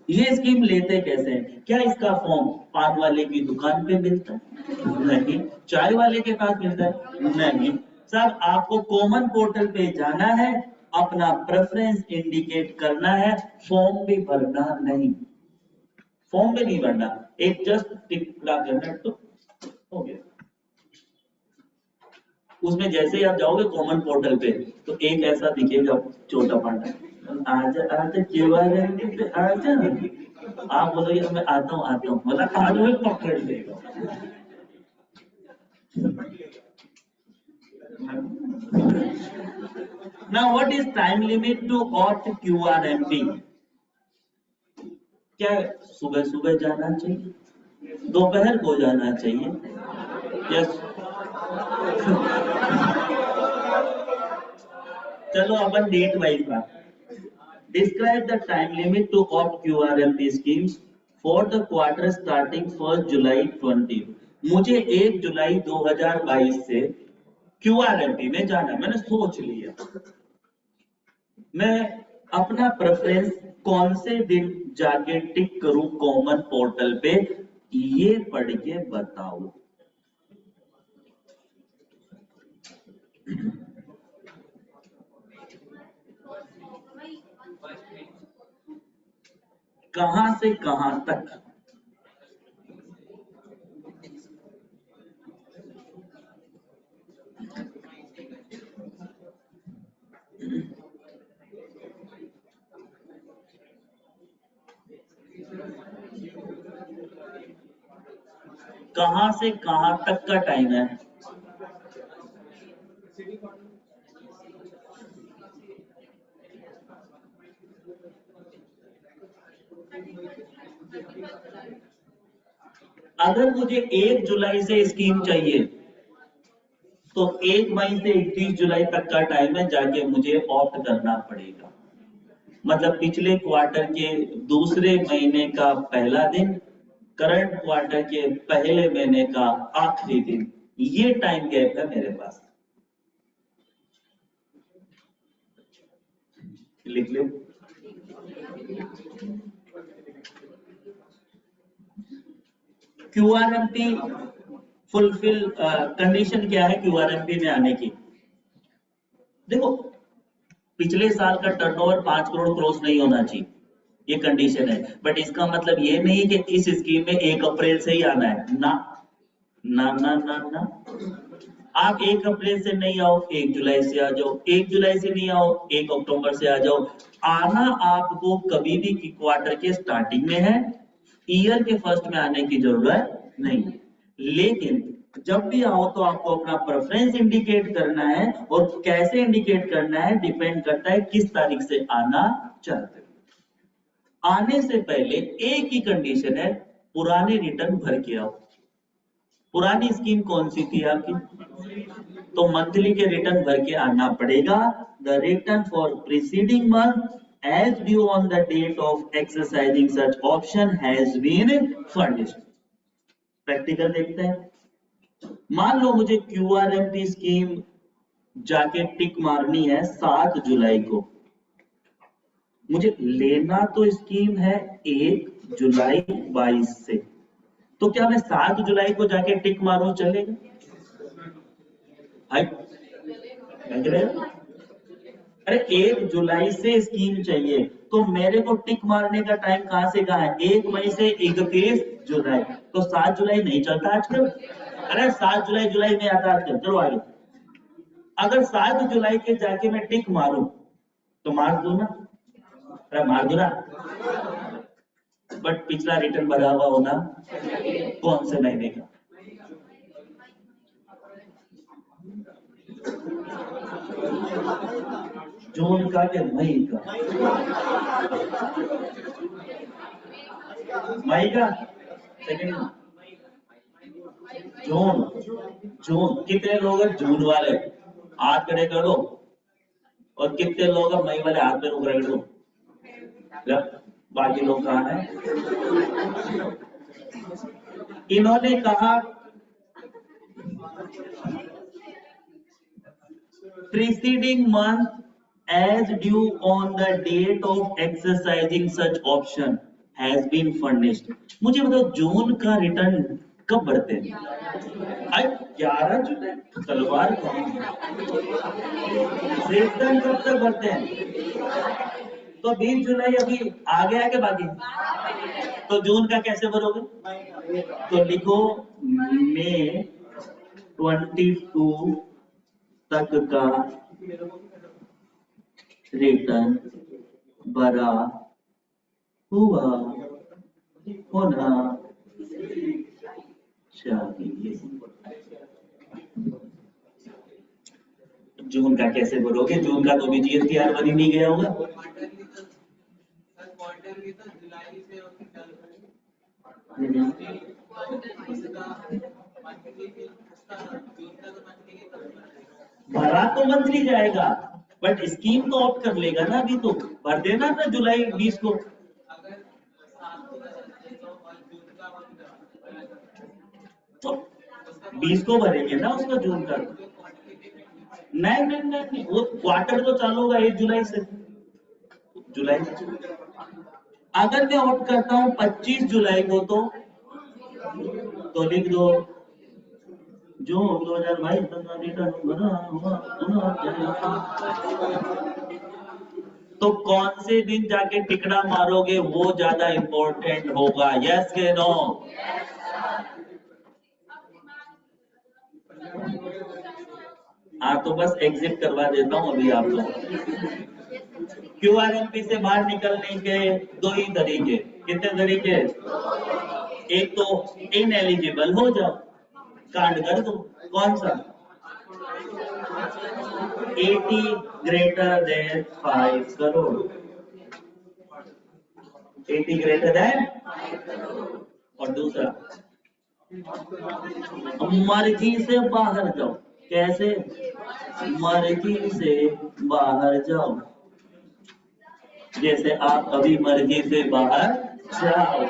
ये स्कीम लेते कैसे हैं? क्या इसका फॉर्म पान वाले की दुकान पे मिलता है? नहीं। चाय वाले के पास मिलता है? नहीं। सब आपको कॉमन पोर्टल पे जाना है, अपना प्रेफरेंस इंडिकेट करना है, फॉर्म भी भरना नहीं, फॉर्म पे नहीं भरना, एक जस्ट टिक लगा करना तो हो गया। उसमें जैसे ही आप जाओगे कॉमन पोर्टल पे तो एक ऐसा दिखेगा छोटा पांडा, आजा आजा क्यूआरएल पे आजा, आप बोलोगे मैं आता हूँ बोला आज वो पकड़ लेगा। Now what is time limit to opt QRMP? क्या सुबह सुबह जाना चाहिए, दोपहर को जाना चाहिए? यस। चलो अपन डेट वाइज बात। Describe the time limit to opt QRMP schemes for the quarter starting 1 July 20। मुझे 1 जुलाई 2022 से QRMP में जाना, मैंने सोच लिया। मैं अपना प्रेफरेंस कौन से दिन जाके टिक करूं कॉमन पोर्टल पे, ये पढ़ के बताओ। कहां से कहां तक? कहां से कहां तक का टाइम है? अगर मुझे 1 जुलाई से स्कीम चाहिए तो 1 मई से 31 जुलाई तक का टाइम है, जाके मुझे ऑप्ट करना पड़ेगा। मतलब पिछले क्वार्टर के दूसरे महीने का पहला दिन, करंट क्वार्टर के पहले महीने का आखिरी दिन, ये टाइम गैप है मेरे पास। लिख लो। क्यूआरएमपी फुलफिल कंडीशन क्या है क्यूआरएमपी में आने की? देखो, पिछले साल का टर्नओवर 5 करोड़ क्रॉस नहीं होना चाहिए, ये कंडीशन है। बट इसका मतलब ये नहीं कि इस स्कीम में 1 अप्रैल से ही आना है ना, ना ना ना ना। आप 1 अप्रैल से नहीं आओ, 1 जुलाई से आ जाओ, 1 जुलाई से नहीं आओ, 1 अक्टूबर से आ जाओ। आना आपको कभी भी क्वार्टर के स्टार्टिंग में है, ईयर के फर्स्ट में आने की जरूरत नहीं। लेकिन जब भी आओ तो आपको अपना प्रेफरेंस इंडिकेट करना है, और कैसे इंडिकेट करना है डिपेंड करता है किस तारीख से आना चाहते हो। आने से पहले एक ही कंडीशन है, पुराने रिटर्न भर के आओ। पुरानी स्कीम कौन सी थी आपकी? तो मंथली के रिटर्न भर के आना पड़ेगा। The return for preceding month as due on the date of exercising such option has been furnished। Practical देखते हैं। मान लो मुझे क्यूआरएमपी स्कीम जाके टिक मारनी है 7 जुलाई को, मुझे लेना तो स्कीम है 1 जुलाई 22 से, तो क्या मैं 7 जुलाई को जाके टिक मारूं चलेगा? अरे 1 जुलाई से स्कीम चाहिए तो मेरे को टिक मारने का टाइम कहां से कहां है? 1 मई से 31 जुलाई, तो 7 जुलाई नहीं चलता आजकल। अरे 7 जुलाई जुलाई में आता आजकल। चलो आगे। अगर 7 जुलाई के जाके मैं टिक मारूं तो मार दू ना? अरे मार दू ना, बट पिछला रिटर्न भरा हुआ होना कौन से महीने का? जून का या मई का? मई का सेकंड, जून। जून कितने लोग हैं जून वाले? हाथ खड़े कर दो। और कितने लोग हैं मई वाले? हाथ में रुक रगड़ दो। बाकी लोग कहाँ हैं? इन्होंने कहा preceding month as due on the date of exercising such option। Has been furnished. मुझे बताओ जून का रिटर्न कब भरते हैं? 11 जुलाई। तलवार रिटर्न कब तक भरते हैं? तो 20 जुलाई अभी आ गया के बाकी, तो जून का कैसे भरोगे? तो लिखो मई 22 तक का रिटर्न भरा हुआ होना चाहिए। जून का कैसे भरोगे? जून का तो भी GSTR बन ही नहीं गया होगा। भरा तो मंथली जाएगा, बट स्कीम तो ऑप्ट कर लेगा ना, अभी तो भर देना ना जुलाई 20 को। तो 20 को भरेंगे ना उसका जून का। नहीं, वो क्वार्टर तो चालू होगा 1 जुलाई से। जुलाई अगर मैं ऑप्ट करता हूं 25 जुलाई को, तो लिख दो जून 2022 तक का रिटर्न भरा हुआ। तो कौन से दिन जाके टिकड़ा मारोगे वो ज्यादा इंपॉर्टेंट होगा। यस के नो? हाँ, तो बस एग्जिट करवा देता हूँ अभी आप लोग। QRMP से बाहर निकलने के 2 ही तरीके। कितने तरीके? एक तो इनएलिजिबल हो जाओ, कांड कर दो। कौन सा? 80 greater than 5 crore. 80 greater than, और दूसरा मर्जी से बाहर जाओ। कैसे? मर्जी से बाहर जाओ, जैसे आप अभी मर्जी से बाहर जाओ।